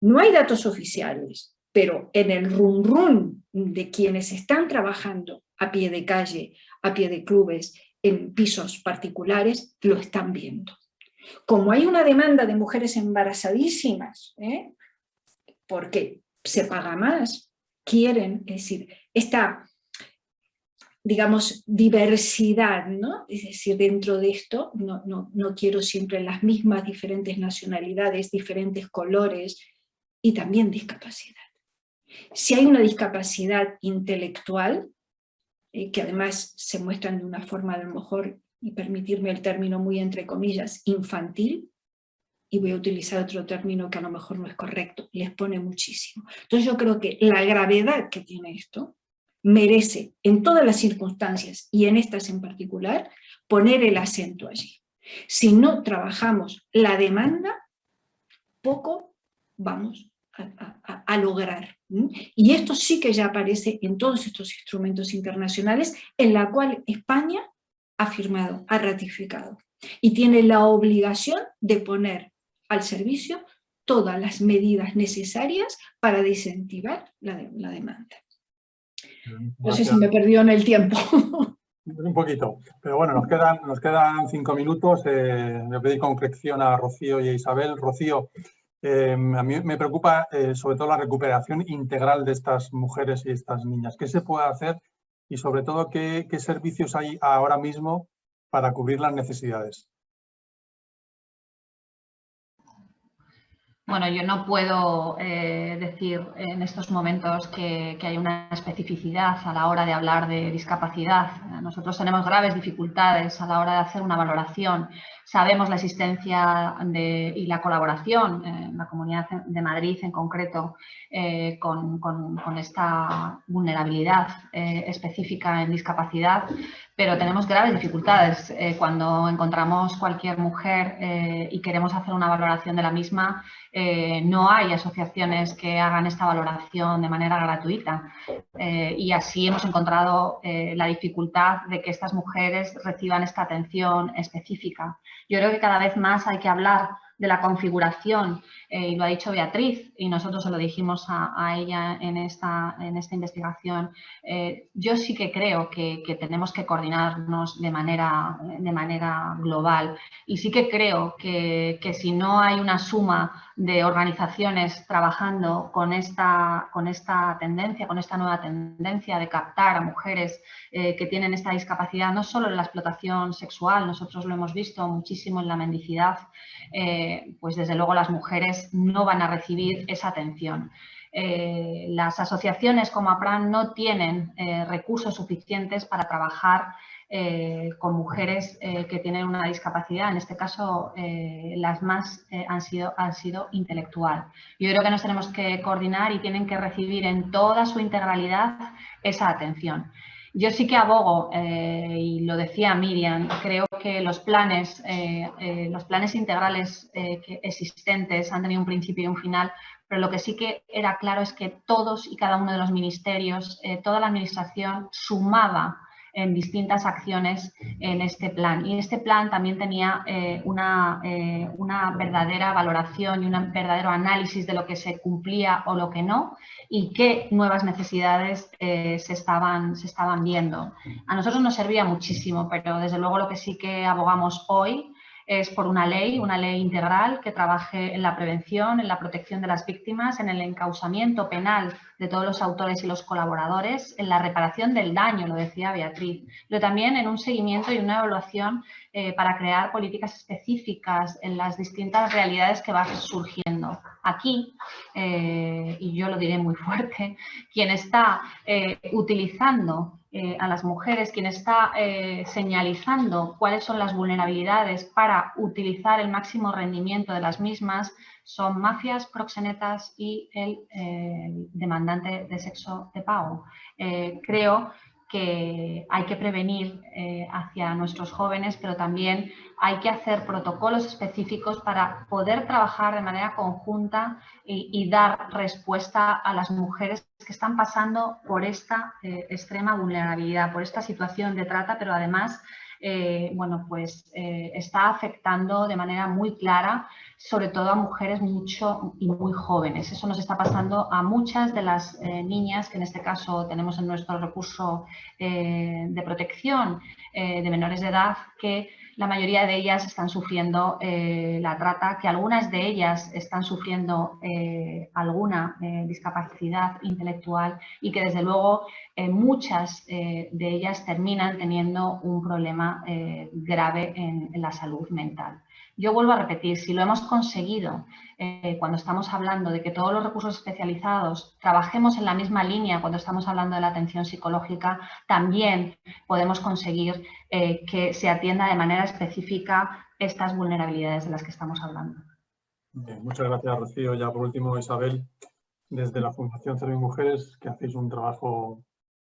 No hay datos oficiales, pero en el run de quienes están trabajando a pie de calle, a pie de clubes, en pisos particulares, lo están viendo. Como hay una demanda de mujeres embarazadísimas, porque se paga más, quieren, es decir, esta, digamos, diversidad, ¿no? Es decir, dentro de esto, no quiero siempre las mismas diferentes nacionalidades, diferentes colores y también discapacidad. Si hay una discapacidad intelectual, que además se muestran de una forma a lo mejor, y permitirme el término muy entre comillas, infantil, y voy a utilizar otro término que a lo mejor no es correcto, les pone muchísimo. Entonces yo creo que la gravedad que tiene esto merece, en todas las circunstancias, y en estas en particular, poner el acento allí. Si no trabajamos la demanda, poco vamos a lograr. Y esto sí que ya aparece en todos estos instrumentos internacionales, en la cual España ha firmado, ha ratificado, y tiene la obligación de poner al servicio todas las medidas necesarias para incentivar la demanda. No sé si me perdió en el tiempo. Un poquito, pero bueno, nos quedan 5 minutos. Voy a pedir concreción a Rocío y a Isabel. Rocío, A mí me preocupa sobre todo la recuperación integral de estas mujeres y estas niñas. ¿Qué se puede hacer y sobre todo qué servicios hay ahora mismo para cubrir las necesidades? Bueno, yo no puedo decir en estos momentos que hay una especificidad a la hora de hablar de discapacidad. Nosotros tenemos graves dificultades a la hora de hacer una valoración. Sabemos la existencia y la colaboración en la Comunidad de Madrid en concreto con esta vulnerabilidad específica en discapacidad, pero tenemos graves dificultades cuando encontramos cualquier mujer y queremos hacer una valoración de la misma. No hay asociaciones que hagan esta valoración de manera gratuita y así hemos encontrado la dificultad de que estas mujeres reciban esta atención específica. Yo creo que cada vez más hay que hablar de la configuración, y lo ha dicho Beatriz, y nosotros se lo dijimos a ella en esta investigación. Yo sí que creo que tenemos que coordinarnos de manera global, y sí que creo que si no hay una suma de organizaciones trabajando con esta tendencia, con esta nueva tendencia de captar a mujeres que tienen esta discapacidad, no solo en la explotación sexual, nosotros lo hemos visto muchísimo en la mendicidad, pues desde luego las mujeres no van a recibir esa atención. Las asociaciones como APRAN no tienen recursos suficientes para trabajar con mujeres que tienen una discapacidad, en este caso las más han sido intelectual. Yo creo que nos tenemos que coordinar y tienen que recibir en toda su integralidad esa atención. Yo sí que abogo, y lo decía Miriam, creo que los planes integrales existentes han tenido un principio y un final, pero lo que sí que era claro es que todos y cada uno de los ministerios, toda la administración sumaba en distintas acciones en este plan. Y este plan también tenía una verdadera valoración y un verdadero análisis de lo que se cumplía o lo que no y qué nuevas necesidades se estaban viendo. A nosotros nos servía muchísimo, pero desde luego lo que sí que abogamos hoy es por una ley integral que trabaje en la prevención, en la protección de las víctimas, en el encausamiento penal de todos los autores y los colaboradores, en la reparación del daño, lo decía Beatriz, pero también en un seguimiento y una evaluación para crear políticas específicas en las distintas realidades que van surgiendo. Aquí, y yo lo diré muy fuerte, quien está utilizando a las mujeres, quien está señalizando cuáles son las vulnerabilidades para utilizar el máximo rendimiento de las mismas, son mafias, proxenetas y el demandante de sexo de pago. Creo que hay que prevenir hacia nuestros jóvenes, pero también hay que hacer protocolos específicos para poder trabajar de manera conjunta y dar respuesta a las mujeres que están pasando por esta extrema vulnerabilidad, por esta situación de trata, pero además está afectando de manera muy clara, sobre todo a mujeres mucho y muy jóvenes. Eso nos está pasando a muchas de las niñas que en este caso tenemos en nuestro recurso de protección de menores de edad, que la mayoría de ellas están sufriendo la trata, que algunas de ellas están sufriendo alguna discapacidad intelectual y que desde luego muchas de ellas terminan teniendo un problema grave en la salud mental. Yo vuelvo a repetir, si lo hemos conseguido cuando estamos hablando de que todos los recursos especializados trabajemos en la misma línea cuando estamos hablando de la atención psicológica, también podemos conseguir que se atienda de manera específica estas vulnerabilidades de las que estamos hablando. Bien, muchas gracias, Rocío. Ya por último, Isabel, desde la Fundación Cervi Mujeres, que hacéis un trabajo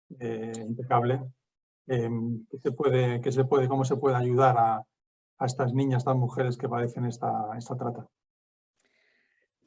impecable. ¿Cómo se puede ayudar a estas niñas, a estas mujeres que padecen esta trata?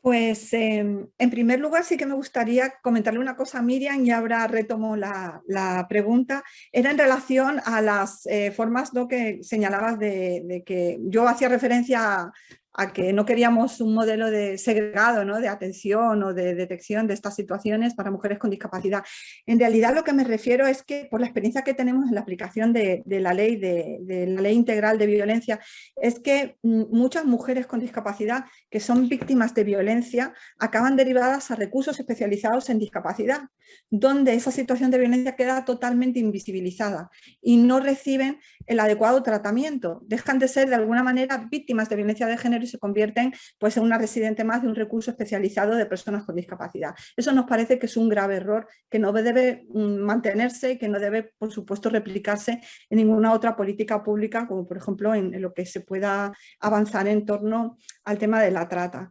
Pues en primer lugar sí que me gustaría comentarle una cosa a Miriam y ahora retomo la pregunta. Era en relación a las formas, ¿no?, que señalabas de que yo hacía referencia a que no queríamos un modelo de segregado, ¿no?, de atención o de detección de estas situaciones para mujeres con discapacidad. En realidad lo que me refiero es que por la experiencia que tenemos en la aplicación de la ley, de la ley integral de violencia, es que muchas mujeres con discapacidad que son víctimas de violencia acaban derivadas a recursos especializados en discapacidad, donde esa situación de violencia queda totalmente invisibilizada y no reciben el adecuado tratamiento. Dejan de ser de alguna manera víctimas de violencia de género y se convierten pues, en una residente más de un recurso especializado de personas con discapacidad. Eso nos parece que es un grave error que no debe mantenerse y que no debe, por supuesto, replicarse en ninguna otra política pública, como por ejemplo en lo que se pueda avanzar en torno al tema de la trata.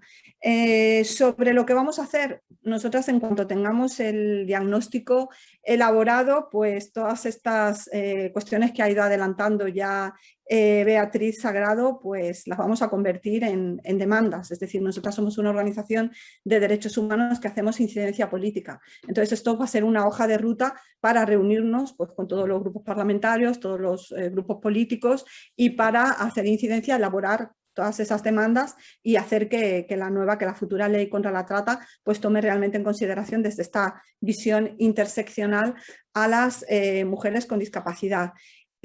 Sobre lo que vamos a hacer, nosotras en cuanto tengamos el diagnóstico elaborado, pues todas estas cuestiones que ha ido adelantando ya Beatriz Sagrado, pues las vamos a convertir en demandas. Es decir, nosotras somos una organización de derechos humanos que hacemos incidencia política. Entonces esto va a ser una hoja de ruta para reunirnos pues, con todos los grupos parlamentarios, todos los grupos políticos y para hacer incidencia, elaborar todas esas demandas y hacer que la futura ley contra la trata pues tome realmente en consideración desde esta visión interseccional a las mujeres con discapacidad.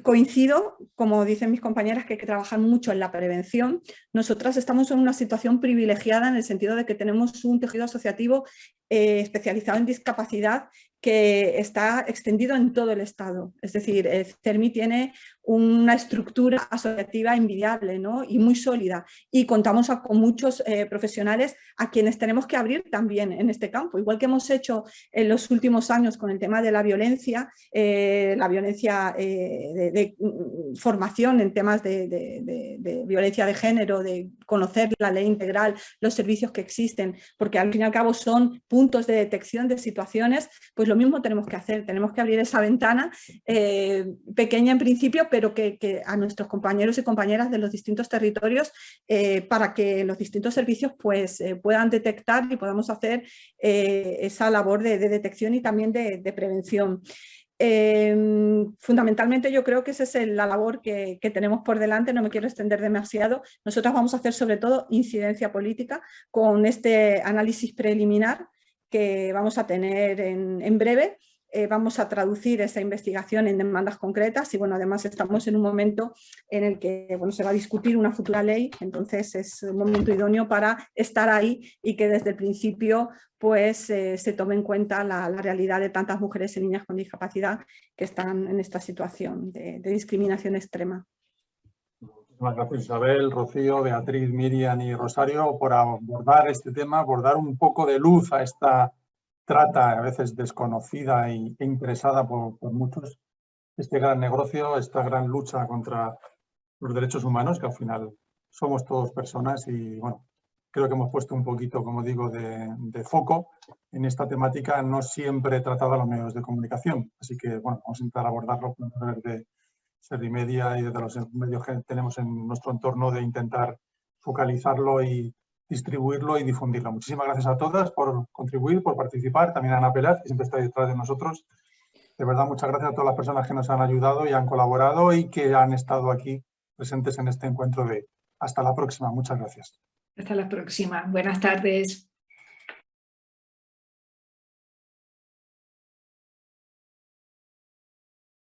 Coincido, como dicen mis compañeras, que hay que trabajar mucho en la prevención. Nosotras estamos en una situación privilegiada en el sentido de que tenemos un tejido asociativo especializado en discapacidad que está extendido en todo el Estado. Es decir, CERMI tiene una estructura asociativa envidiable, ¿no?, y muy sólida. Y contamos con muchos profesionales a quienes tenemos que abrir también en este campo. Igual que hemos hecho en los últimos años con el tema de la violencia de formación en temas de violencia de género, de conocer la ley integral, los servicios que existen, porque al fin y al cabo son puntos de detección de situaciones, pues lo mismo tenemos que hacer, tenemos que abrir esa ventana pequeña en principio, pero que a nuestros compañeros y compañeras de los distintos territorios para que los distintos servicios pues, puedan detectar y podamos hacer esa labor de detección y también de prevención. Fundamentalmente yo creo que esa es la labor que tenemos por delante, no me quiero extender demasiado. Nosotras vamos a hacer sobre todo incidencia política con este análisis preliminar que vamos a tener en breve. Vamos a traducir esa investigación en demandas concretas y bueno, además estamos en un momento en el que bueno, se va a discutir una futura ley, entonces es un momento idóneo para estar ahí y que desde el principio pues se tome en cuenta la realidad de tantas mujeres y niñas con discapacidad que están en esta situación de discriminación extrema. Muchas gracias Isabel, Rocío, Beatriz, Miriam y Rosario por abordar este tema, por dar un poco de luz a esta trata a veces desconocida e interesada por muchos, este gran negocio, esta gran lucha contra los derechos humanos, que al final somos todos personas y bueno, creo que hemos puesto un poquito, como digo, de foco en esta temática no siempre tratada en los medios de comunicación. Así que bueno, vamos a intentar abordarlo a través de Servimedia y de los medios que tenemos en nuestro entorno de intentar focalizarlo y distribuirlo y difundirlo. Muchísimas gracias a todas por contribuir, por participar, también a Ana Pelaz, que siempre está detrás de nosotros. De verdad, muchas gracias a todas las personas que nos han ayudado y han colaborado y que han estado aquí presentes en este encuentro de hasta la próxima. Muchas gracias. Hasta la próxima. Buenas tardes.